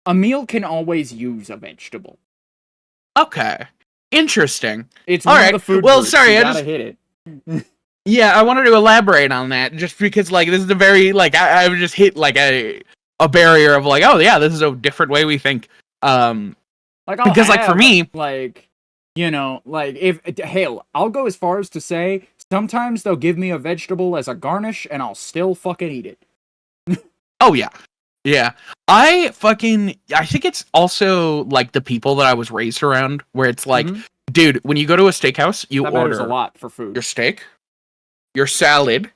A meal can always use a vegetable. Okay. Interesting. It's one of the food groups. Sorry, I just hit it. Yeah, I wanted to elaborate on that just because like this is a very like I would just hit like a barrier of like, oh yeah, this is a different way we think. Like because like for me, like you know, like if hell, I'll go as far as to say sometimes they'll give me a vegetable as a garnish and I'll still fucking eat it. Oh yeah. Yeah. I think it's also like the people that I was raised around where it's like, dude, when you go to a steakhouse, you order a lot for food. Your steak, your salad,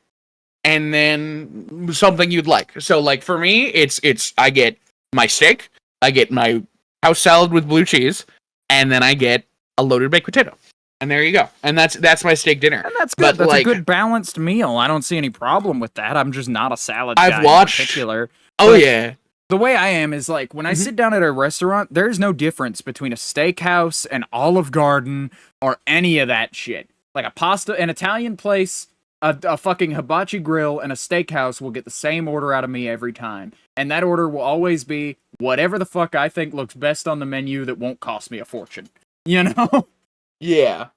and then something you'd like. So like for me, it's I get my steak, I get my house salad with blue cheese, and then I get a loaded baked potato. And there you go. And that's my steak dinner. And that's good. But, that's like, a good balanced meal. I don't see any problem with that. I'm just not a salad guy in particular. Oh yeah. The way I am is like when I sit down at a restaurant, there's no difference between a steakhouse, an Olive Garden, or any of that shit. Like an Italian place, a fucking hibachi grill, and a steakhouse will get the same order out of me every time. And that order will always be whatever the fuck I think looks best on the menu that won't cost me a fortune. You know? Yeah.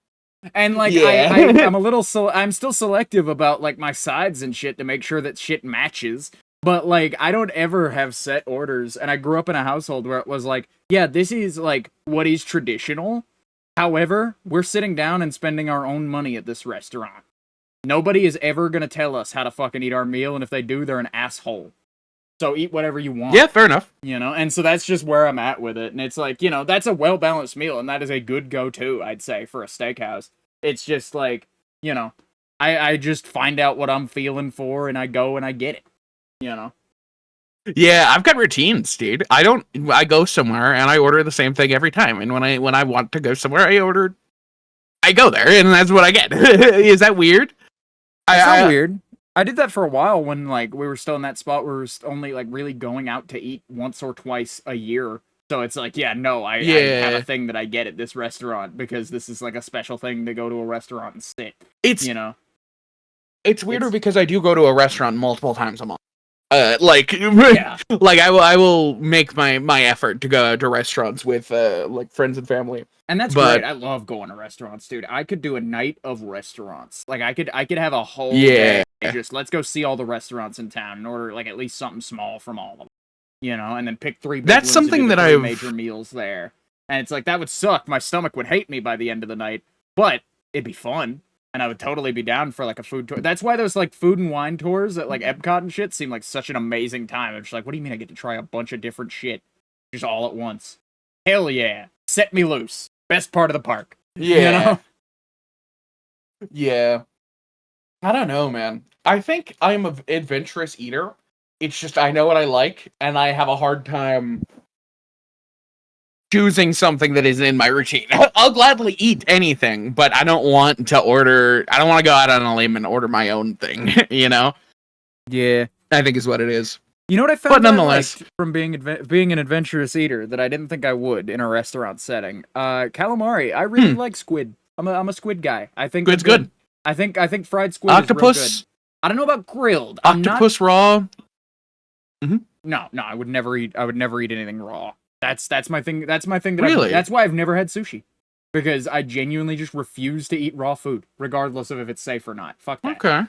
And like I'm still selective about like my sides and shit to make sure that shit matches. But like I don't ever have set orders, and I grew up in a household where it was like, yeah, this is like what is traditional. However, we're sitting down and spending our own money at this restaurant. Nobody is ever gonna tell us how to fucking eat our meal, and if they do, they're an asshole. So eat whatever you want. Yeah, fair enough. You know, and so that's just where I'm at with it. And it's like, you know, that's a well-balanced meal, and that is a good go-to, I'd say, for a steakhouse. It's just like, you know, I just find out what I'm feeling for, and I go and I get it. You know? Yeah, I've got routines, dude. I go somewhere and I order the same thing every time. And when I want to go somewhere, I go there and that's what I get. Is that weird? It's not weird. I did that for a while when like we were still in that spot where we were only like really going out to eat once or twice a year. So it's like, I have a thing that I get at this restaurant because this is like a special thing to go to a restaurant and sit. It's, you know. It's weirder because I do go to a restaurant multiple times a month. Like I will make my effort to go to restaurants with like friends and family. And that's great. I love going to restaurants, dude. I could do a night of restaurants. Like I could have a whole day. Just let's go see all the restaurants in town and order like at least something small from all of them. You know, and then pick 3 big That's something that I've major meals there. And it's like that would suck. My stomach would hate me by the end of the night, but it'd be fun. And I would totally be down for, like, a food tour. That's why those, like, food and wine tours at, like, Epcot and shit seem like such an amazing time. I'm just like, what do you mean I get to try a bunch of different shit just all at once? Hell yeah. Set me loose. Best part of the park. Yeah. You know? Yeah. I don't know, man. I think I'm an adventurous eater. It's just I know what I like, and I have a hard time choosing something that is in my routine. I'll gladly eat anything, but I don't want to go out on a limb and order my own thing, you know? Yeah. I think is what it is. You know what I found but nonetheless, from being an adventurous eater that I didn't think I would in a restaurant setting? Calamari. I really like squid. I'm a squid guy. I think squid's good. I think fried squid Octopus, is real good. I don't know about grilled. Octopus raw. Mm-hmm. No, I would never eat anything raw. That's my thing. That's my thing. That's why I've never had sushi, because I genuinely just refuse to eat raw food, regardless of if it's safe or not. Fuck that. Okay.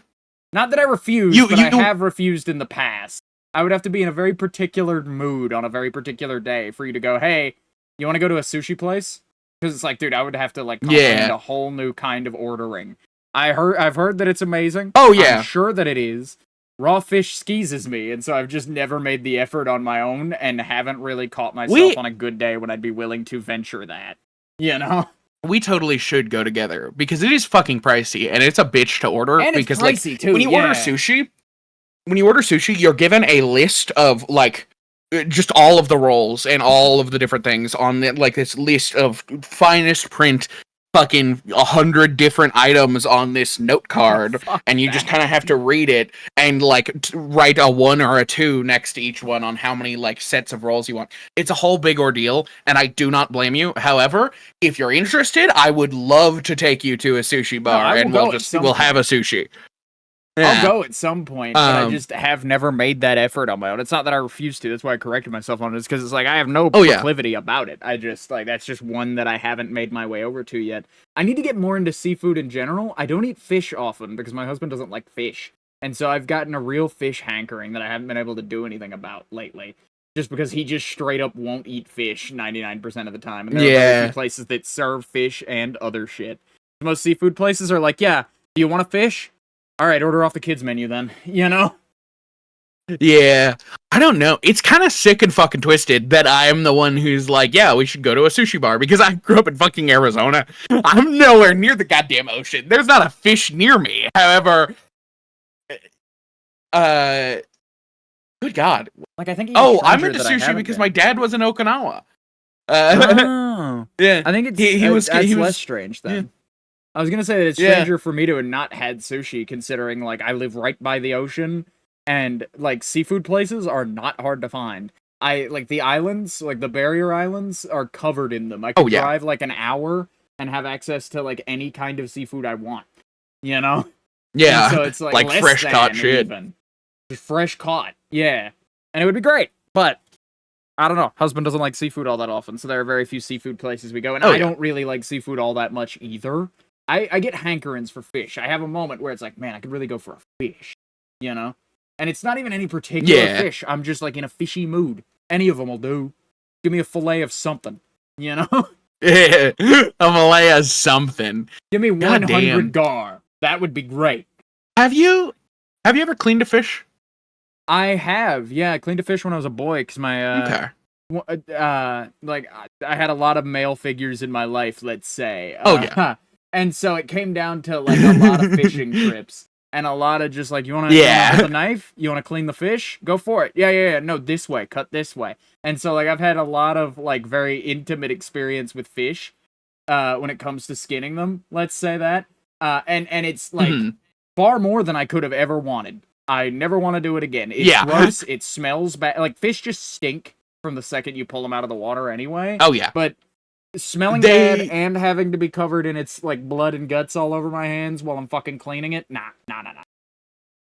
Not that I refuse, but I have refused in the past. I would have to be in a very particular mood on a very particular day for you to go, hey, you want to go to a sushi place? Because it's like, dude, I would have to like comprehend a whole new kind of ordering. I've heard that it's amazing. Oh yeah, I'm sure that it is. raw fish skeezes me, and so I've just never made the effort on my own and haven't really caught myself on a good day when I'd be willing to venture that. You know? We totally should go together because it is fucking pricey and it's a bitch to order. And because it's pricey, like too, when you order sushi, you're given a list of like just all of the rolls and all of the different things on the, like this list of finest print, fucking 100 different items on this note card, and you just kind of have to read it and like write a 1 or a 2 next to each one on how many like sets of rolls you want. It's a whole big ordeal, and I do not blame you. However, if you're interested, I would love to take you to a sushi bar and we'll have a sushi. Yeah. I'll go at some point, but I just have never made that effort on my own. It's not that I refuse to. That's why I corrected myself on it. It's because it's like I have no proclivity about it. I just like that's just one that I haven't made my way over to yet. I need to get more into seafood in general. I don't eat fish often because my husband doesn't like fish, and so I've gotten a real fish hankering that I haven't been able to do anything about lately. Just because he just straight up won't eat fish 99% of the time, and there are very few places that serve fish and other shit. Most seafood places are like, yeah, do you want a fish? All right, order off the kids menu then, you know? Yeah, I don't know. It's kind of sick and fucking twisted that I am the one who's like, yeah, we should go to a sushi bar because I grew up in fucking Arizona. I'm nowhere near the goddamn ocean. There's not a fish near me. However, good God. Like, I think I'm into sushi because my dad was in Okinawa. Yeah. I think he was less strange then. Yeah. I was gonna say that it's stranger for me to have not had sushi, considering like I live right by the ocean, and like seafood places are not hard to find. I like the islands, like the barrier islands, are covered in them. I can drive like an hour and have access to like any kind of seafood I want. You know? Yeah. And so it's like fresh caught shit. Just fresh caught, yeah, and it would be great, but. I don't know. Husband doesn't like seafood all that often, so there are very few seafood places we go, and I don't really like seafood all that much either. I get hankerings for fish. I have a moment where it's like, man, I could really go for a fish, you know? And it's not even any particular fish. I'm just like in a fishy mood. Any of them will do. Give me a fillet of something, you know? A fillet of something. Give me 100 gar. That would be great. Have you ever cleaned a fish? I have, I cleaned a fish when I was a boy, because my, like, I had a lot of male figures in my life, let's say. And so it came down to, like, a lot of fishing trips, and a lot of just, like, you want to use a knife? You want to clean the fish? Go for it. Yeah, no, this way, cut this way. And so, like, I've had a lot of, like, very intimate experience with fish, when it comes to skinning them, let's say that. And it's, like, far more than I could have ever wanted. I never want to do it again. It's gross. It smells bad. Like, fish just stink from the second you pull them out of the water anyway. Oh, yeah. But smelling bad and having to be covered in its, like, blood and guts all over my hands while I'm fucking cleaning it? Nah.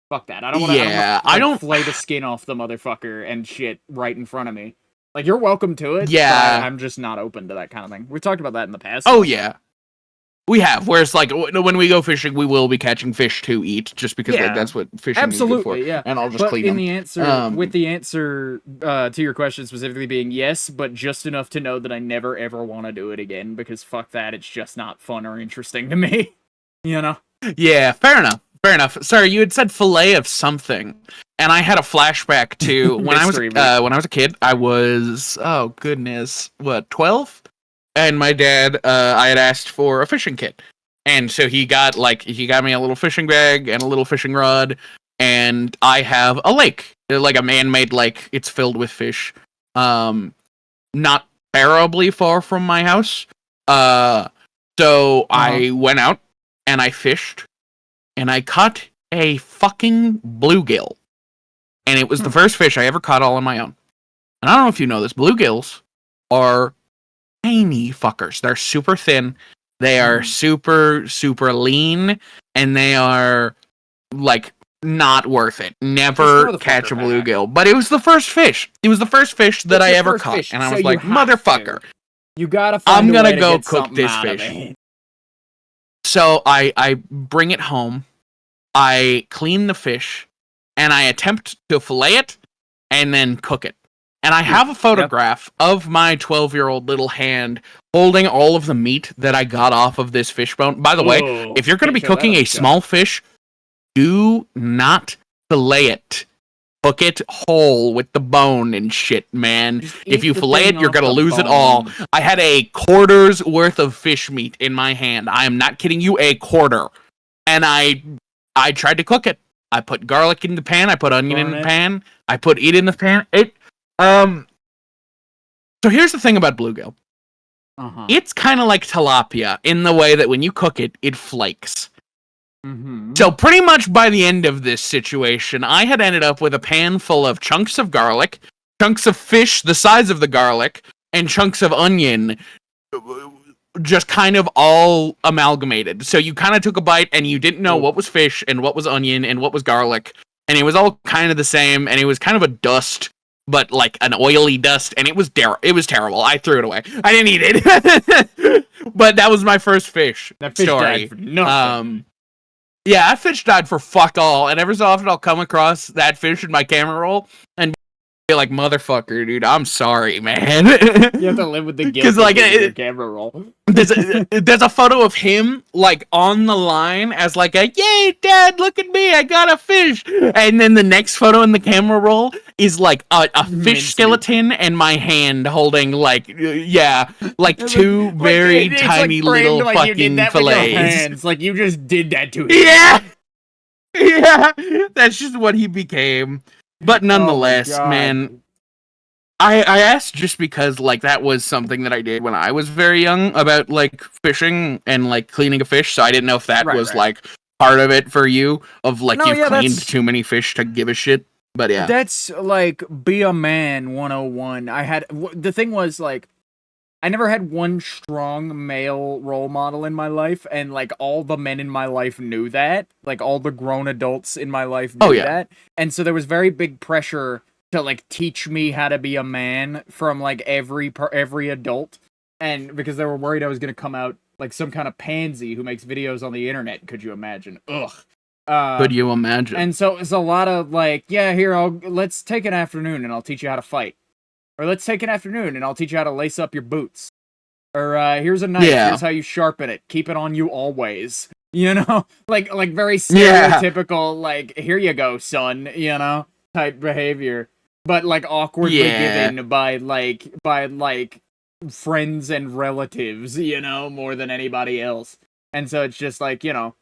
Fuck that. I don't want to I don't flay the skin off the motherfucker and shit right in front of me. Like, you're welcome to it. Yeah. But I'm just not open to that kind of thing. We've talked about that in the past. Oh, yeah. We have, whereas like when we go fishing, we will be catching fish to eat, just because like that's what fishing is good for. Yeah. And I'll just clean them. With the answer to your question specifically being yes, but just enough to know that I never ever want to do it again, because fuck that, it's just not fun or interesting to me. You know? Yeah, fair enough. Sorry, you had said fillet of something, and I had a flashback to when I was a kid. I was 12. And my dad, I had asked for a fishing kit. And so he got me a little fishing bag and a little fishing rod. And I have a lake, like a man-made lake. It's filled with fish. Not terribly far from my house. So I went out and I fished. And I caught a fucking bluegill. And it was the first fish I ever caught all on my own. And I don't know if you know this, bluegills are tiny fuckers. They're super thin. They are super, super lean, and they are like not worth it. Never catch a bluegill. But it was the first fish. It was the first fish that I ever caught, and I was like, motherfucker, you gotta. I'm gonna go cook this fish. So I bring it home. I clean the fish, and I attempt to fillet it, and then cook it. And I have a photograph of my 12-year-old little hand holding all of the meat that I got off of this fish bone. By the way, if you're going to be cooking a small fish, do not fillet it. Cook it whole with the bone and shit, man. If you fillet it, you're gonna lose it all. I had a quarter's worth of fish meat in my hand. I am not kidding you, a quarter. And I tried to cook it. I put garlic in the pan. I put onion in the pan. I put it in the pan. So here's the thing about bluegill. It's kind of like tilapia in the way that when you cook it, it flakes. So pretty much by the end of this situation, I had ended up with a pan full of chunks of garlic, chunks of fish the size of the garlic, and chunks of onion, just kind of all amalgamated. So you kind of took a bite and you didn't know what was fish and what was onion and what was garlic, and it was all kind of the same, and it was kind of a dust, but like an oily dust, and it was terrible. I threw it away. I didn't eat it. But that was my first fish story. Died for nothing. Yeah, that fish died for fuck all, and every so often I'll come across that fish in my camera roll and be like, motherfucker, dude, I'm sorry, man. You have to live with the guilt of your camera roll. There's a photo of him, like, on the line as like a, yay, Dad, look at me, I got a fish. And then the next photo in the camera roll is like a fish skeleton and my hand holding, like, two very tiny little fucking fillets. Like you just did that to him. Yeah! Yeah! That's just what he became. But nonetheless, man, I asked just because, like, that was something that I did when I was very young about, like, fishing and, like, cleaning a fish, so I didn't know if that was, like, part of it for you, of, like, you've cleaned too many fish to give a shit, but yeah. That's, like, be a man 101. The thing was, like, I never had one strong male role model in my life, and, like, all the men in my life knew that. Like, all the grown adults in my life knew that. And so there was very big pressure to, like, teach me how to be a man from, like, every adult. And because they were worried I was going to come out like some kind of pansy who makes videos on the internet. Could you imagine? Ugh. Could you imagine? And so it's a lot of, like, yeah, here, let's take an afternoon and I'll teach you how to fight. Or let's take an afternoon and I'll teach you how to lace up your boots. Or here's a knife, here's how you sharpen it. Keep it on you always. You know? Like very stereotypical, like, here you go, son, you know, type behavior. But, like, awkwardly given by friends and relatives, you know, more than anybody else. And so it's just like, you know,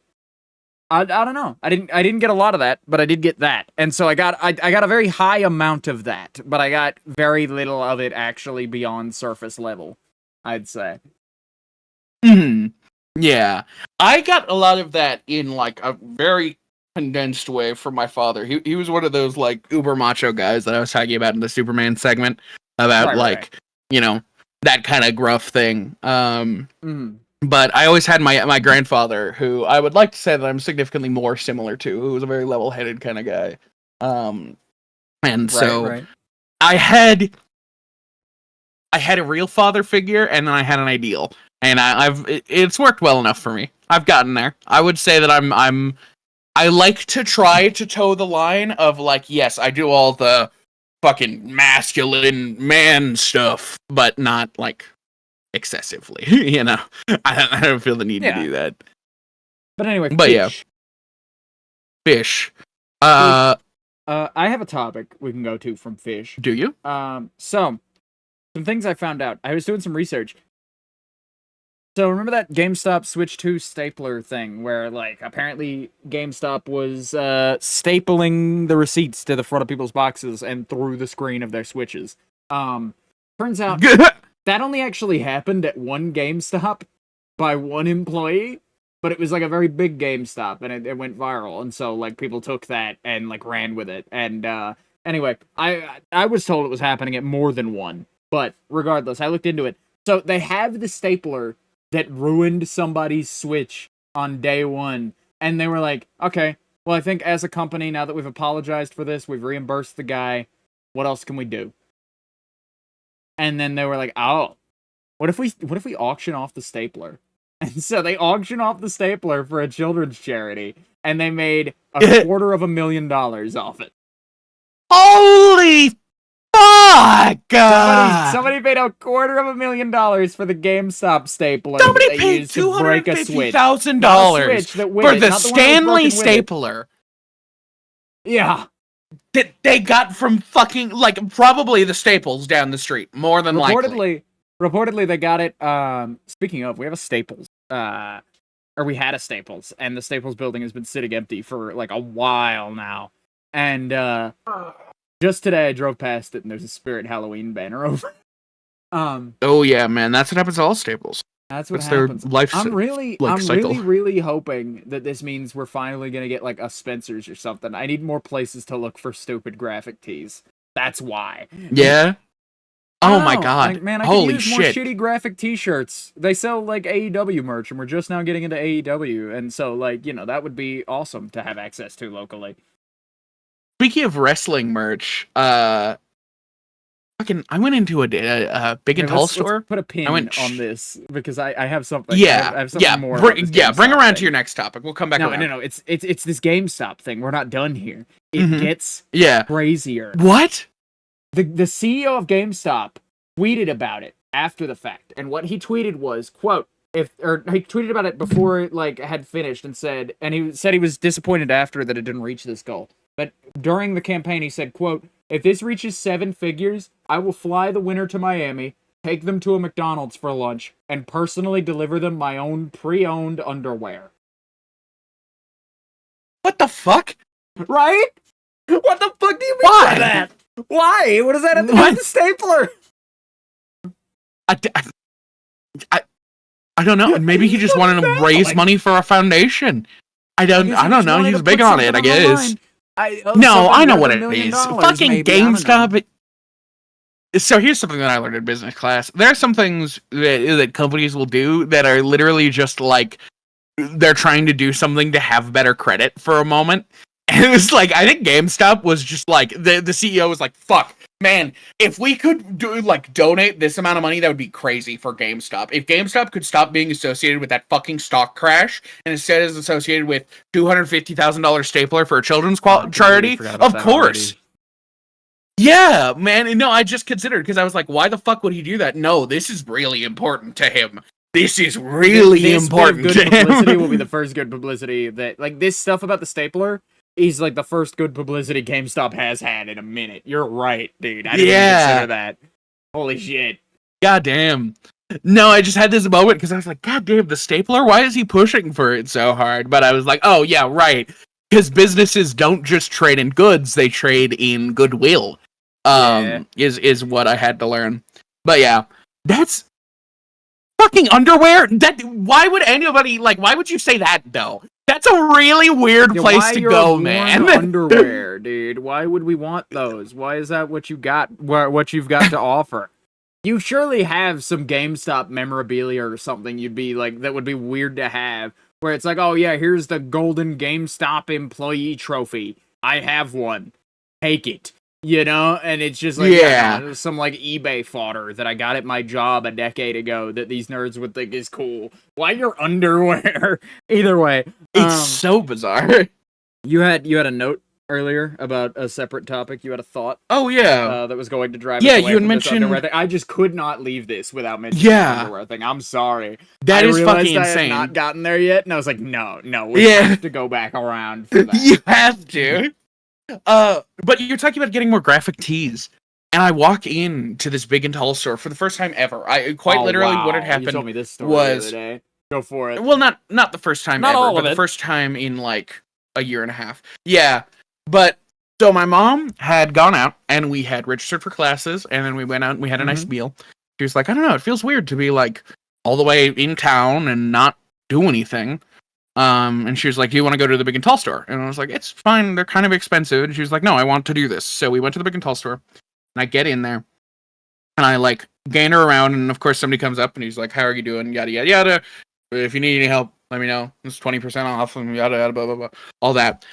I don't know. I didn't get a lot of that, but I did get that. And so I got a very high amount of that, but I got very little of it actually beyond surface level, I'd say. Yeah. I got a lot of that in, like, a very condensed way from my father. He was one of those, like, uber macho guys that I was talking about in the Superman segment about, you know, that kind of gruff thing. But I always had my grandfather, who I would like to say that I'm significantly more similar to, who was a very level-headed kind of guy. And so I had a real father figure, and then I had an ideal, and it's worked well enough for me. I've gotten there. I would say that I like to try to toe the line of, like, yes, I do all the fucking masculine man stuff, but not, like, excessively, you know. I don't feel the need to do that. But anyway, fish. I have a topic we can go to from fish. Do you? So some things I found out. I was doing some research. So remember that GameStop Switch 2 stapler thing where, like, apparently GameStop was stapling the receipts to the front of people's boxes and through the screen of their Switches. Turns out that only actually happened at one GameStop by one employee, but it was, like, a very big GameStop, and it went viral, and so, like, people took that and, like, ran with it. And anyway, I was told it was happening at more than one, but regardless, I looked into it. So they have the stapler that ruined somebody's Switch on day one, and they were like, okay, well, I think as a company, now that we've apologized for this, we've reimbursed the guy, what else can we do? And then they were like, oh, what if we auction off the stapler? And so they auctioned off the stapler for a children's charity, and they made $250,000 off it. Holy fuck! Somebody paid $250,000 for the GameStop stapler. Somebody paid $250,000 for the Stanley stapler. Yeah. That they got from fucking, like, probably the Staples down the street, more than likely. Reportedly, they got it. Speaking of, we have a Staples. Or we had a Staples, and the Staples building has been sitting empty for like a while now. And just today, I drove past it, and there's a Spirit Halloween banner over. Oh yeah, man, that's what happens to all Staples. That's what That's happens. their life. I'm really cycle. really hoping that this means we're finally gonna get like a Spencer's or something. I need more places to look for stupid graphic tees. That's why. Yeah. Oh my god. Like, man, I holy could use more shitty graphic t-shirts. They sell like AEW merch, and we're just now getting into AEW, and so like, you know, that would be awesome to have access to locally. Speaking of wrestling merch, I went into a big and tall store. Let's put a pin on this because I have something. Yeah, I have something more. Bring around to your next topic. We'll come back. No. It's this GameStop thing. We're not done here. It gets crazier. What? The CEO of GameStop tweeted about it after the fact, and what he tweeted was, quote, he tweeted about it before it like had finished and said he was disappointed after that it didn't reach this goal. But during the campaign, he said, quote, if this reaches 7 figures, I will fly the winner to Miami, take them to a McDonald's for lunch, and personally deliver them my own pre-owned underwear. What the fuck? Right? What the fuck do you mean by that? Why? What does that have to do with the stapler? I don't know. Maybe he just wanted to raise money for a foundation. I don't know. He's big on it, I guess. I know what it is. Fucking GameStop. So here's something that I learned in business class. There are some things that companies will do that are literally just like they're trying to do something to have better credit for a moment. And it was like, I think GameStop was just like, the CEO was like, fuck, man, if we could donate this amount of money, that would be crazy for GameStop. If GameStop could stop being associated with that fucking stock crash and instead is associated with $250,000 stapler for a children's charity, of course. Yeah, man. No, I just considered because I was like, why the fuck would he do that? No, this is really important to him. This is really important. This bit of good publicity will be the first good publicity that, like, this stuff about the stapler is like the first good publicity GameStop has had in a minute. You're right, dude. I didn't even consider that. Holy shit. God damn. No, I just had this moment because I was like, God damn, the stapler? Why is he pushing for it so hard? But I was like, oh, yeah, right. Because businesses don't just trade in goods, they trade in goodwill. Is what I had to learn. But yeah, that's fucking underwear. Why would anybody why would you say that though? That's a really weird place to go, man. Underwear, dude. Why would we want those? Why is that what you got? What you've got to offer? You surely have some GameStop memorabilia or something. You'd be like that would be weird to have. Where it's like, oh yeah, here's the golden GameStop employee trophy. I have one. Take it. You know, and it's just like some like eBay fodder that I got at my job a decade ago that these nerds would think is cool. Why your underwear? Either way, it's so bizarre. You had a note earlier about a separate topic. You had a thought. Oh yeah, that was going to drive. Yeah, you had mentioned. I just could not leave this without mentioning the underwear thing. I'm sorry. That is fucking insane. I had not gotten there yet, and I was like, no, we have to go back around for that. You have to. But you're talking about getting more graphic tees, and I walk into this big and tall store for the first time ever. What had happened you told me this story the other day. Go for it. Well, not the first time not ever, but the first time in like a year and a half. Yeah, but so my mom had gone out, and we had registered for classes, and then we went out and we had a nice meal. She was like, I don't know, it feels weird to be like all the way in town and not do anything. And she was like, do you want to go to the big and tall store? And I was like, it's fine. They're kind of expensive. And she was like, no, I want to do this. So we went to the big and tall store, and I get in there, and I like gain her around. And of course somebody comes up and he's like, how are you doing? Yada, yada, yada. If you need any help, let me know. It's 20% off and yada, yada, blah, blah, blah. All that.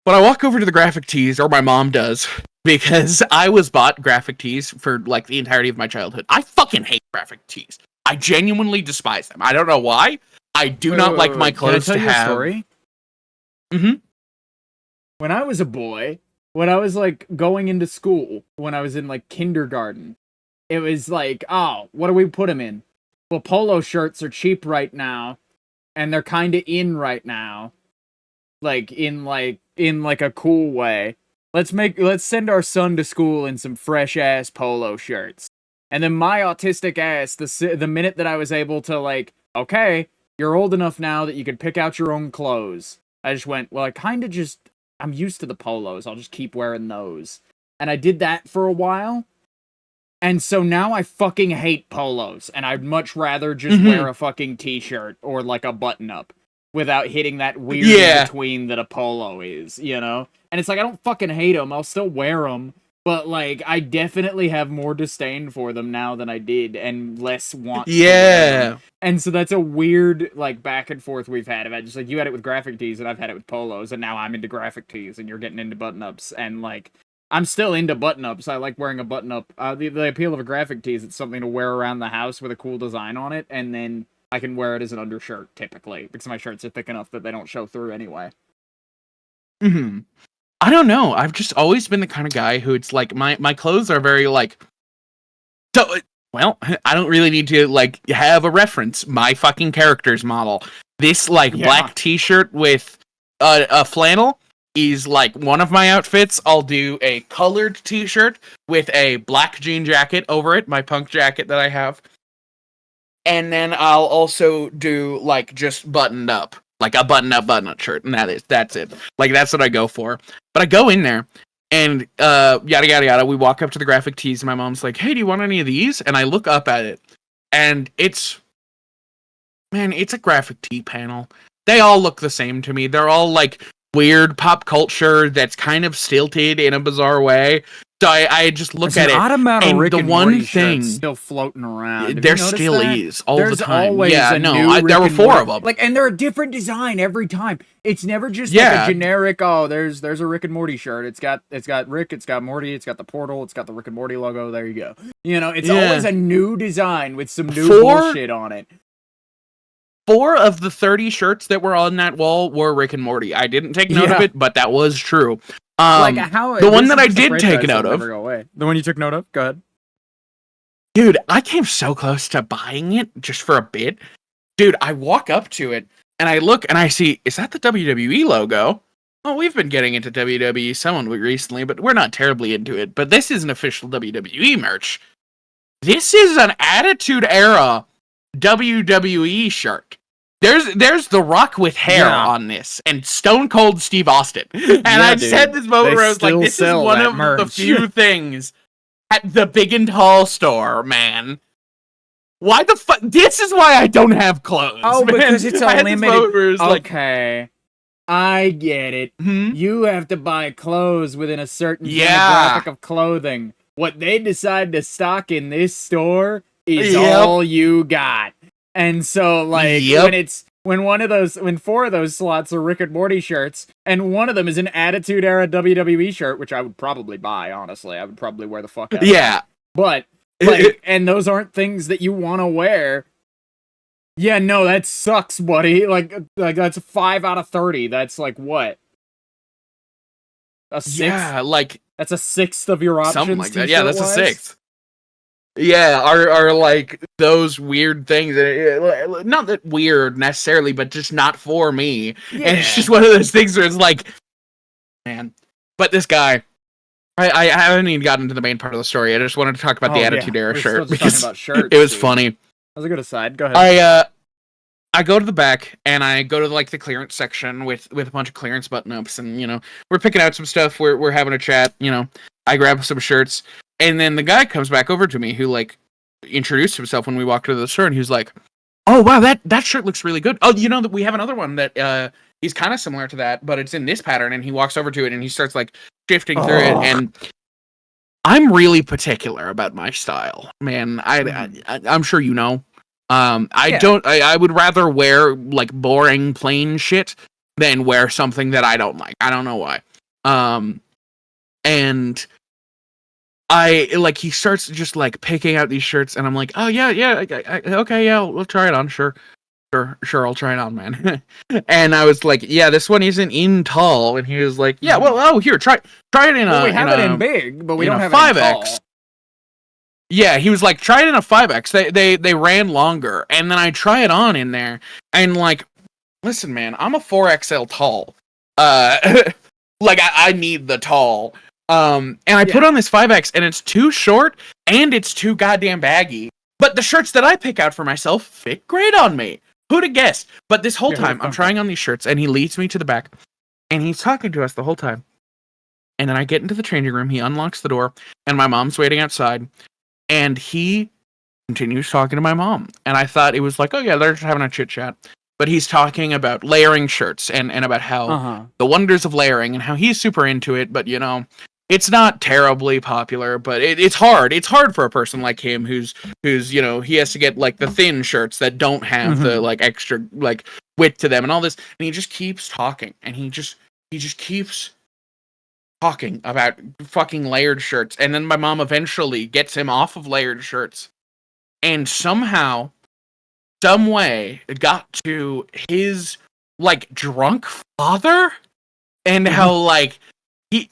But I walk over to the graphic tees, or my mom does, because I was bought graphic tees for like the entirety of my childhood. I fucking hate graphic tees. I genuinely despise them. I don't know why. I do not like my clothes to have. Can I tell you a story? Mm-hmm. When I was a boy, when I was like going into school, when I was in like kindergarten, it was like, oh, what do we put them in? Well, polo shirts are cheap right now, and they're kind of in right now. Like in like in like a cool way. Let's send our son to school in some fresh ass polo shirts. And then my autistic ass, the minute that I was able to like, okay, you're old enough now that you can pick out your own clothes. I just went, well, I'm used to the polos. I'll just keep wearing those. And I did that for a while. And so now I fucking hate polos. And I'd much rather just wear a fucking t-shirt or like a button-up without hitting that weird in between that a polo is, you know? And it's like, I don't fucking hate them. I'll still wear them. But, like, I definitely have more disdain for them now than I did, and less want to wear them. And so that's a weird, like, back and forth we've had. About just, like, you had it with graphic tees, and I've had it with polos, and now I'm into graphic tees, and you're getting into button-ups. And, like, I'm still into button-ups. I like wearing a button-up. The appeal of a graphic tee is it's something to wear around the house with a cool design on it, and then I can wear it as an undershirt, typically, because my shirts are thick enough that they don't show through anyway. I don't know. I've just always been the kind of guy who it's like my clothes are very like. So, well, I don't really need to like have a reference. My fucking character's model. This like black T-shirt with a flannel is like one of my outfits. I'll do a colored T-shirt with a black jean jacket over it, my punk jacket that I have, and then I'll also do like just buttoned up. Like a button-up shirt, and that's it. Like, that's what I go for. But I go in there, and yada, yada, yada. We walk up to the graphic tees, and my mom's like, hey, do you want any of these? And I look up at it, and it's a graphic tee panel. They all look the same to me. They're all, like, weird pop culture that's kind of stilted in a bizarre way. So I just look at it, and Rick the and one Morty thing still floating around. There still is all There's the time. Always there were 4 of them. Like, and they're a different design every time. It's never just like a generic. Oh, there's a Rick and Morty shirt. It's got Rick. It's got Morty. It's got the portal. It's got the Rick and Morty logo. There you go. You know, it's always a new design with some new bullshit on it. 4 of the 30 shirts that were on that wall were Rick and Morty. I didn't take note of it, but that was true. Like how the one that I did take note of. Go away. The one you took note of? Go ahead. Dude, I came so close to buying it just for a bit. Dude, I walk up to it and I look and I see, is that the WWE logo? Oh, we've been getting into WWE somewhat recently, but we're not terribly into it. But this is an official WWE merch. This is an Attitude Era WWE shirt. There's The Rock with hair on this, and Stone Cold Steve Austin. And I just had this moment where I was like, this is one of the few things at the Big and Tall store, man. Why the fuck? This is why I don't have clothes. Oh, man. Because it's a limited. Okay. Like, I get it. You have to buy clothes within a certain demographic of clothing. What they decide to stock in this store is all you got. And so, like, when 4 of those slots are Rick and Morty shirts, and one of them is an Attitude Era WWE shirt, which I would probably buy, honestly. I would probably wear the fuck out of it. But, like, and those aren't things that you want to wear. Yeah, no, that sucks, buddy. Like that's a 5 out of 30. That's like what? A 6? Yeah, like that's a 6th of your options. Something like that. Yeah, that's a 6th. Yeah, are like those weird things. Not that weird necessarily, but just not for me. Yeah. And it's just one of those things where it's like, man. But this guy, I haven't even gotten into the main part of the story. I just wanted to talk about the Attitude Era shirt because about shirts, it was funny. That was a good aside. Go ahead. I go to the back and I go to like the clearance section with a bunch of clearance button-ups, and you know we're picking out some stuff. We're having a chat. You know, I grab some shirts. And then the guy comes back over to me who, like, introduced himself when we walked into the store, and he was like, oh, wow, that shirt looks really good. Oh, you know, that we have another one that is kind of similar to that, but it's in this pattern, and he walks over to it, and he starts, like, shifting through it, and I'm really particular about my style, man. I'm sure you know. I would rather wear, like, boring, plain shit than wear something that I don't like. I don't know why. And he starts just like picking out these shirts, and I'm like, oh yeah, okay, yeah, we'll try it on, sure, I'll try it on, man. And I was like, yeah, this one isn't in tall, and he was like, yeah, well, here, try it in we have it in big, but we don't have 5X. It in tall. Yeah, he was like, try it in a 5X. They ran longer, and then I try it on in there, and like, listen, man, I'm a 4XL tall. Like, I need the tall. And I put on this 5X, and it's too short, and it's too goddamn baggy. But the shirts that I pick out for myself fit great on me. Who'd have guessed? But this whole time, I'm trying on these shirts, and he leads me to the back, and he's talking to us the whole time. And then I get into the changing room, he unlocks the door, and my mom's waiting outside, and he continues talking to my mom. And I thought it was like, oh yeah, they're just having a chit chat. But he's talking about layering shirts and about how the wonders of layering and how he's super into it, but it's not terribly popular, but it's hard. It's hard for a person like him who's he has to get like the thin shirts that don't have the like extra like width to them and all this, and he just keeps talking, and he just keeps talking about fucking layered shirts. And then my mom eventually gets him off of layered shirts, and somehow, some way, got to his like drunk father, and how like he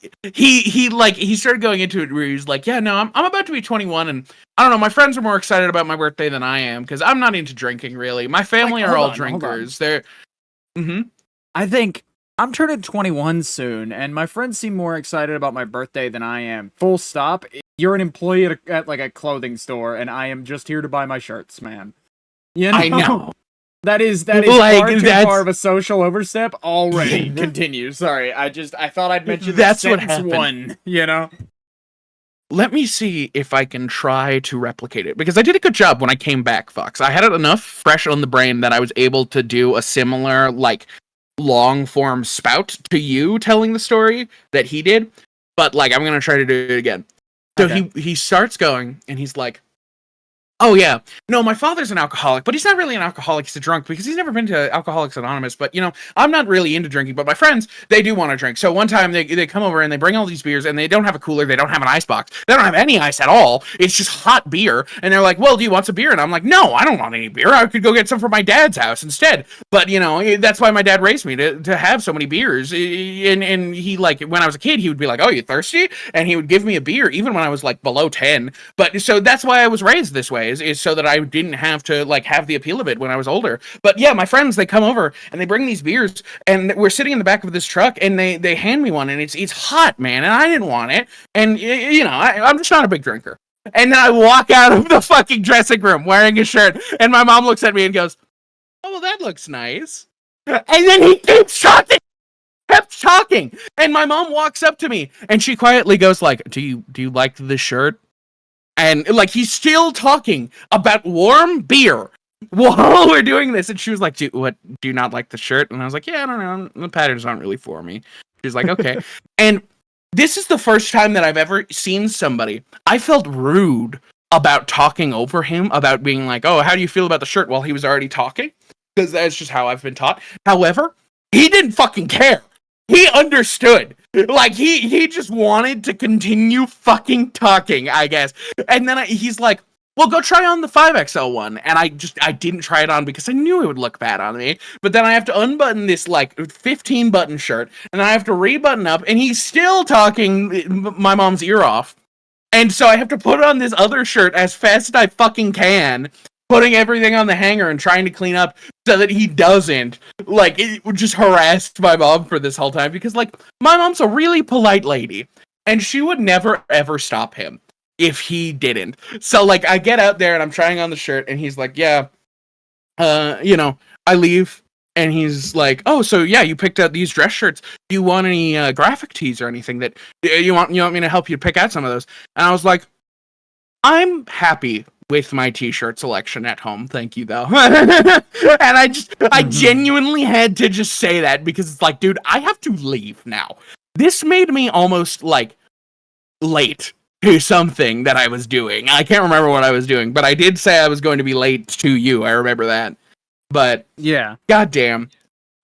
started going into it where he's like, yeah, no, I'm about to be 21, and I don't know, my friends are more excited about my birthday than I am because I'm not into drinking really. My family are all drinkers. They're I think I'm turning 21 soon, and my friends seem more excited about my birthday than I am. Full stop. You're an employee at like a clothing store, and I am just here to buy my shirts, man. I know. That is like, far too far of a social overstep already. Continue. Sorry, I thought I'd mention that's what happened. One. Let me see if I can try to replicate it, because I did a good job when I came back, Fox. I had it enough fresh on the brain that I was able to do a similar like long form spout to you telling the story that he did, but like I'm gonna try to do it again. So he starts going, and he's like, oh yeah, no, my father's an alcoholic, but he's not really an alcoholic, he's a drunk, because he's never been to Alcoholics Anonymous. But I'm not really into drinking, but my friends, they do want to drink. So one time they come over and they bring all these beers, and they don't have a cooler, they don't have an ice box, they don't have any ice at all, it's just hot beer. And they're like, well, do you want some beer? And I'm like, no, I don't want any beer, I could go get some from my dad's house instead. But that's why my dad raised me to have so many beers. And he, like, when I was a kid, he would be like, oh, you thirsty? And he would give me a beer even when I was like below 10. But so that's why I was raised this way, is so that I didn't have to like have the appeal of it when I was older. But yeah, my friends, they come over and they bring these beers, and we're sitting in the back of this truck, and they hand me one, and it's hot, man, and I didn't want it. And I'm just not a big drinker. And then I walk out of the fucking dressing room wearing a shirt, and my mom looks at me and goes, oh, well, that looks nice. And then he keeps kept talking, and my mom walks up to me, and she quietly goes like, do you like the shirt? And like he's still talking about warm beer while we're doing this, and she was like, do you not like the shirt? And I was like, yeah, I don't know, the patterns aren't really for me. She's like, okay. And this is the first time that I've ever seen somebody, I felt rude about talking over him, about being like, oh, how do you feel about the shirt, while he was already talking, because that's just how I've been taught. However, he didn't fucking care. He understood. Like, he just wanted to continue fucking talking, I guess. And then he's like, well, go try on the 5XL one. And I didn't try it on because I knew it would look bad on me. But then I have to unbutton this, like, 15-button shirt, and I have to rebutton up, and he's still talking my mom's ear off. And so I have to put on this other shirt as fast as I fucking can, putting everything on the hanger and trying to clean up so that he doesn't, like, it just harassed my mom for this whole time, because, like, my mom's a really polite lady, and she would never, ever stop him if he didn't. So, like, I get out there, and I'm trying on the shirt, and he's like, yeah, I leave, and he's like, oh, so, yeah, you picked out these dress shirts. Do you want any graphic tees or anything that you want me to help you pick out some of those? And I was like, I'm happy with my t-shirt selection at home, thank you, though. And I genuinely had to just say that, because it's like, dude, I have to leave now. This made me almost, like, late to something that I was doing. I can't remember what I was doing, but I did say I was going to be late to you. I remember that. But, yeah, goddamn.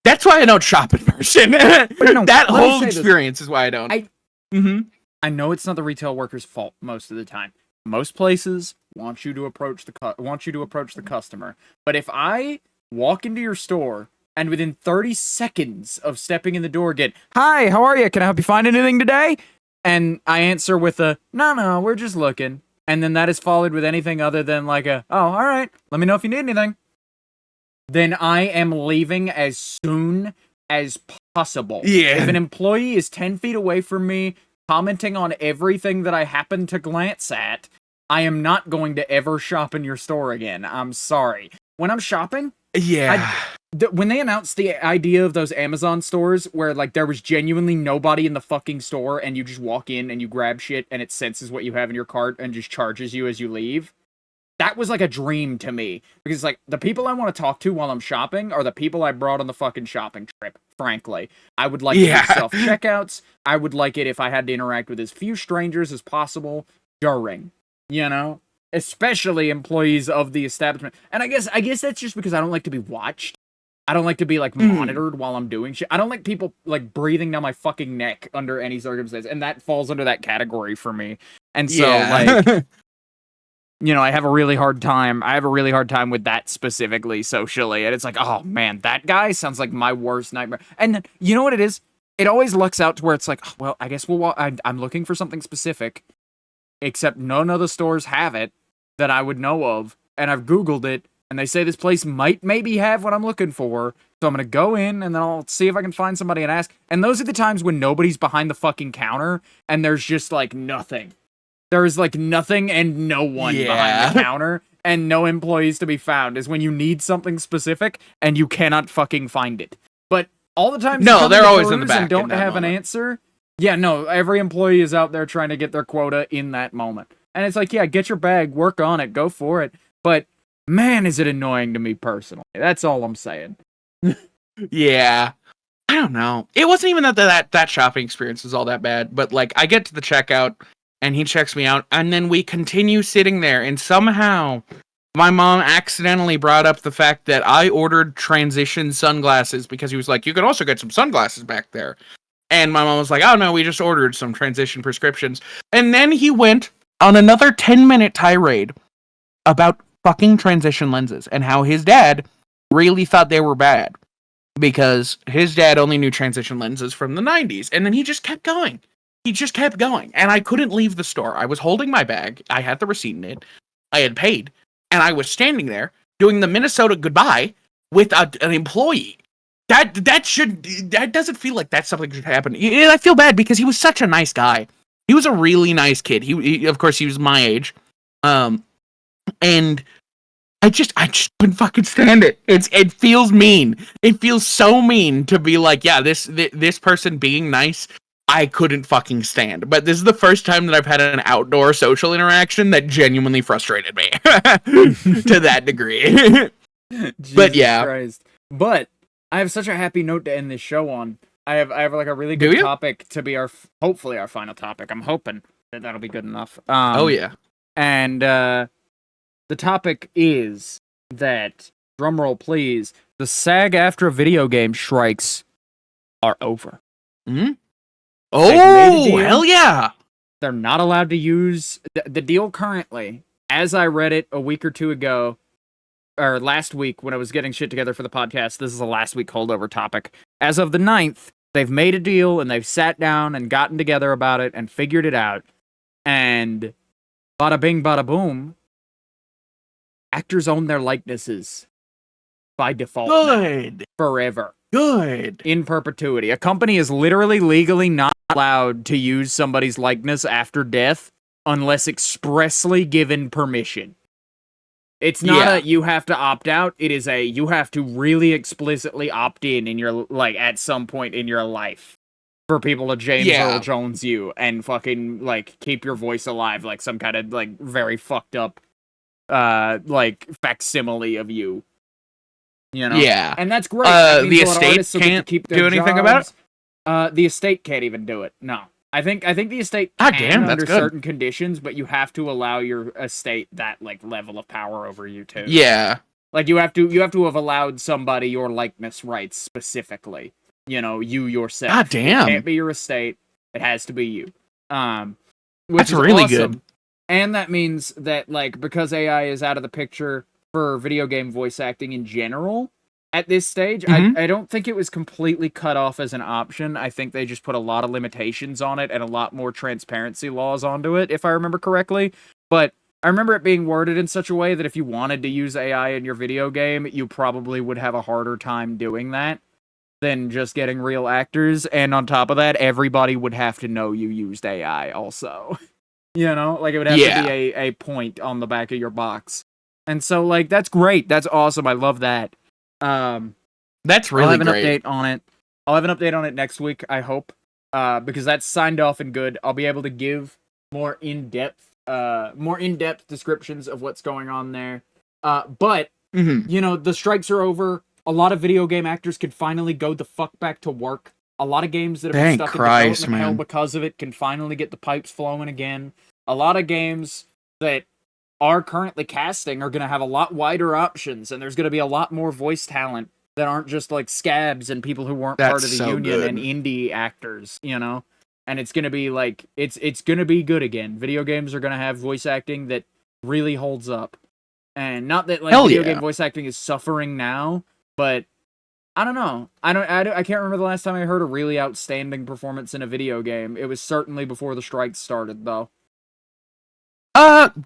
That's why I don't shop in person. That whole experience is why I don't. I know it's not the retail worker's fault most of the time. Most places want you to approach the customer. But if I walk into your store and within 30 seconds of stepping in the door get, "Hi, how are you? Can I help you find anything today?" and I answer with a, "No, we're just looking," and then that is followed with anything other than like a, "Oh, all right, let me know if you need anything," then I am leaving as soon as possible. Yeah. If an employee is 10 feet away from me, commenting on everything that I happen to glance at, I am not going to ever shop in your store again. I'm sorry. When I'm shopping, Yeah. when they announced the idea of those Amazon stores where like there was genuinely nobody in the fucking store and you just walk in and you grab shit and it senses what you have in your cart and just charges you as you leave, that was like a dream to me, because like the people I want to talk to while I'm shopping are the people I brought on the fucking shopping trip. Frankly, I would like to do self checkouts. I would like it if I had to interact with as few strangers as possible during, you know, especially employees of the establishment. And I guess that's just because I don't like to be watched. I don't like to be like monitored while I'm doing shit. I don't like people like breathing down my fucking neck under any circumstance, and that falls under that category for me. And so like you know, I have a really hard time with that specifically socially. And it's like, oh man, that guy sounds like my worst nightmare. And then, you know what it is? It always lucks out to where it's like, oh, well, I guess I'm looking for something specific, except none of the stores have it that I would know of. And I've Googled it, and they say this place might maybe have what I'm looking for. So I'm going to go in, and then I'll see if I can find somebody and ask. And those are the times when nobody's behind the fucking counter, and there's just like nothing. There is like nothing and no one behind the counter, and no employees to be found, is when you need something specific and you cannot fucking find it. But all the time, no, they're always in the back and don't have an answer. Yeah, no, every employee is out there trying to get their quota in that moment. And it's like, yeah, get your bag, work on it, go for it. But man, is it annoying to me personally. That's all I'm saying. Yeah. I don't know. It wasn't even that shopping experience was all that bad, but like I get to the checkout and he checks me out, and then we continue sitting there, and somehow my mom accidentally brought up the fact that I ordered transition sunglasses, because he was like, you could also get some sunglasses back there. And my mom was like, oh no, we just ordered some transition prescriptions. And then he went on another 10-minute tirade about fucking transition lenses and how his dad really thought they were bad because his dad only knew transition lenses from the 90s. And then he just kept going. And I couldn't leave the store. I was holding my bag. I had the receipt in it. I had paid. And I was standing there doing the Minnesota goodbye with an employee. That doesn't feel like that's something that should happen. I feel bad because he was such a nice guy. He was a really nice kid. He of course, he was my age. And I just couldn't fucking stand it. It feels mean. It feels so mean to be like, yeah, this person being nice, I couldn't fucking stand. But this is the first time that I've had an outdoor social interaction that genuinely frustrated me to that degree. But yeah. Christ. But I have such a happy note to end this show on. I have like a really good topic to be hopefully our final topic. I'm hoping that that'll be good enough. Oh yeah. And the topic is that, drumroll please, the SAG-AFTRA video game strikes are over. Hmm? Oh, hell yeah! They're not allowed to use the deal currently, as I read it a week or two ago, or last week when I was getting shit together for the podcast. This is a last week holdover topic. As of the 9th, they've made a deal and they've sat down and gotten together about it and figured it out. And bada bing, bada boom, actors own their likenesses by default. Good. Forever. Good. In perpetuity. A company is literally legally not allowed to use somebody's likeness after death unless expressly given permission. It's not you have to opt out. It is you have to really explicitly opt in your, like, at some point in your life for people to James Earl Jones you and fucking, like, keep your voice alive like some kind of, like, very fucked up, like, facsimile of you. You know? Yeah. And that's great. That the estate can't do anything about it? The estate can't even do it. No. I think the estate can under certain conditions, but you have to allow your estate that, like, level of power over you too. Yeah. Like, you have to have allowed somebody your likeness rights specifically. You know, you yourself. God damn. It can't be your estate. It has to be you. Which That's is really awesome. good. And that means that, like, because AI is out of the picture for video game voice acting in general at this stage, I don't think it was completely cut off as an option. I think they just put a lot of limitations on it and a lot more transparency laws onto it, if I remember correctly. But I remember it being worded in such a way that if you wanted to use AI in your video game, you probably would have a harder time doing that. than just getting real actors. And on top of that, everybody would have to know you used AI also. You know, like it would have to be a point on the back of your box. And so, like, that's great. That's awesome. I love that. That's really I'll have an great. update on it. I'll have an update on it next week, I hope. Because that's signed off and good. I'll be able to give more in-depth descriptions of what's going on there. But, you know, the strikes are over. A lot of video game actors can finally go the fuck back to work. A lot of games that have been stuck in development hell because of it can finally get the pipes flowing again. A lot of games that are currently casting are going to have a lot wider options, and there's going to be a lot more voice talent that aren't just like scabs and people who weren't part of the union and indie actors, you know? And it's going to be like, it's going to be good again. Video games are going to have voice acting that really holds up. And not that like video game voice acting is suffering now, but I don't know. I can't remember the last time I heard a really outstanding performance in a video game. It was certainly before the strikes started, though.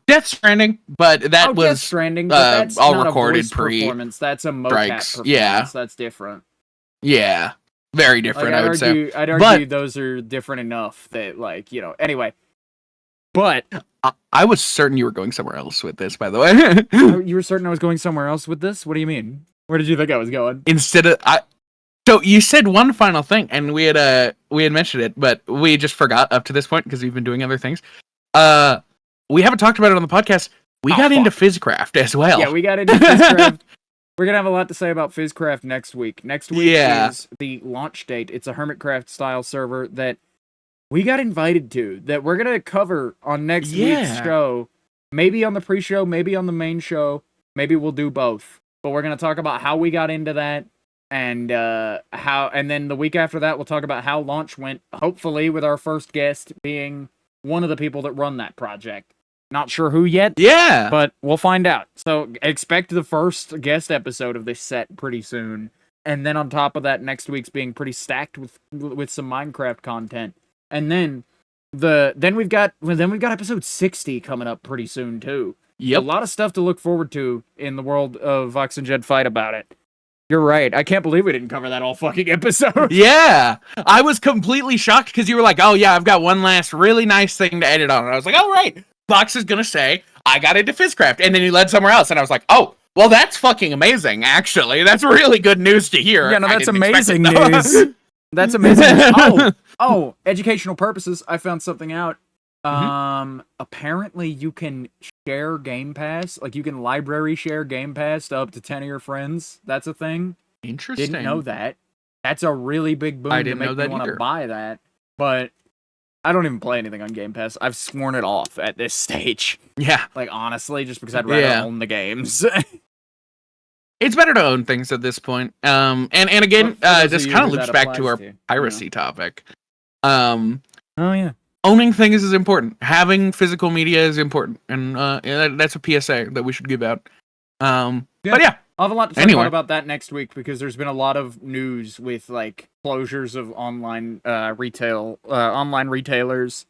Death Stranding, but that was Death Stranding, but that's all not recorded a voice performance. That's a mocap performance. Yeah, that's different. Yeah, very different. Like, I would say. I'd argue those are different enough that, like, you know. Anyway, but I was certain you were going somewhere else with this. By the way, you were certain I was going somewhere else with this. What do you mean? Where did you think I was going? So you said one final thing, and we had mentioned it, but we just forgot up to this point because we've been doing other things. We haven't talked about it on the podcast. We got into Fizzcraft as well. Yeah, we got into Fizzcraft. We're going to have a lot to say about Fizzcraft next week. Next week is the launch date. It's a Hermitcraft style server that we got invited to, that we're going to cover on next week's show. Maybe on the pre-show, maybe on the main show. Maybe we'll do both. But we're going to talk about how we got into that and then the week after that, we'll talk about how launch went, hopefully with our first guest being one of the people that run that project. Not sure who yet. Yeah. But we'll find out. So expect the first guest episode of this set pretty soon. And then on top of that, next week's being pretty stacked with some Minecraft content. And then we've got episode 60 coming up pretty soon too. Yep. A lot of stuff to look forward to in the world of Vox and Jed Fight About It. You're right. I can't believe we didn't cover that all fucking episode. Yeah. I was completely shocked because you were like, oh yeah, I've got one last really nice thing to edit on. And I was like, oh right. Vox is gonna say, I got into Fizzcraft, and then he led somewhere else, and I was like, oh, well, that's fucking amazing, actually. That's really good news to hear. Yeah, no, that's amazing news. That's amazing. Oh, educational purposes, I found something out. Apparently you can share Game Pass, like you can library share Game Pass to up to 10 of your friends. That's a thing. Interesting. Didn't know that. That's a really big boom to make me want to buy that, but I don't even play anything on Game Pass. I've sworn it off at this stage. Yeah. Like, honestly, just because I'd rather own the games. It's better to own things at this point. And again, this kind of loops back to our piracy topic. Oh, yeah. Owning things is important. Having physical media is important. And that's a PSA that we should give out. But yeah. I'll have a lot to talk about that next week because there's been a lot of news with like closures of online retailers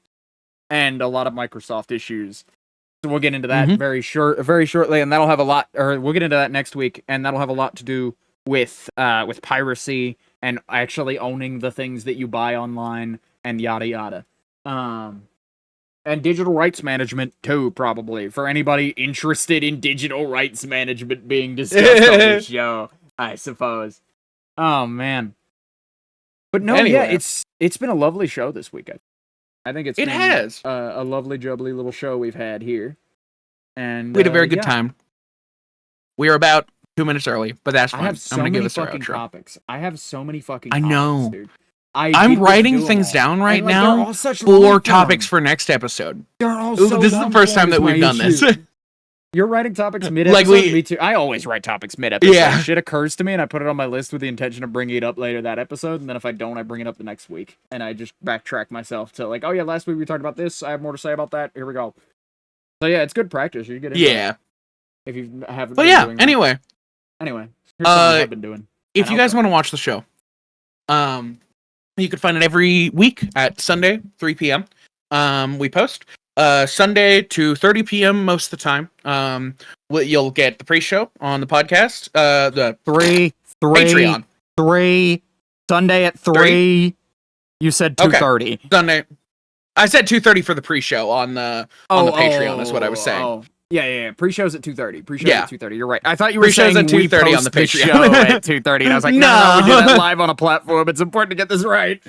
and a lot of Microsoft issues. So we'll get into that very shortly, and that'll have a lot. Or we'll get into that next week, and that'll have a lot to do with piracy and actually owning the things that you buy online and yada yada. And digital rights management, too, probably. For anybody interested in digital rights management being discussed on this show, I suppose. Oh, man. But no, yeah, it's been a lovely show this week. I think it has a lovely, jubbly little show we've had here. And we had a very good time. We are about 2 minutes early, but that's fine. I have so many fucking topics. I have so many fucking topics, I know. Dude. I'm writing things down right now for topics for next episode. They're all so this is the first time that we've done this. You're writing topics mid-episode? Me too. I always write topics mid-episode. Yeah. Shit occurs to me, and I put it on my list with the intention of bringing it up later that episode, and then if I don't, I bring it up the next week. And I just backtrack myself to like, oh yeah, last week we talked about this. I have more to say about that. Here we go. So yeah, it's good practice. You get into it if you haven't been doing that. Anyway, here's something I've been doing. If you guys want to watch the show, you can find it every week at Sunday, 3 p.m. We post Sunday to 30 p.m. most of the time. You'll get the pre-show on the podcast, the Patreon. Sunday at 3. You said 2:30. Sunday. I said 2:30 for the pre-show on the Patreon is what I was saying. Oh. Yeah. Pre-show's at 2:30. Pre-show's Yeah. at 2:30. You're right. I thought you were Pre-show's saying at we 2:30 post on the the Patreon. show at 2:30, and I was like, no, we do that live on a platform. It's important to get this right.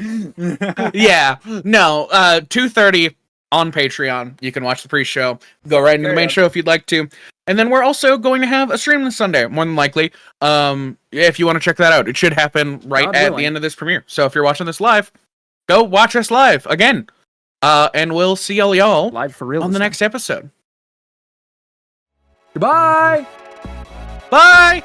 Yeah. No. 2:30 on Patreon. You can watch the pre-show. Go right into the main show if you'd like to. And then we're also going to have a stream this Sunday, more than likely. If you want to check that out, it should happen right at the end of this premiere. So if you're watching this live, go watch us live again. And we'll see all y'all live for real on the next episode. Goodbye. Bye.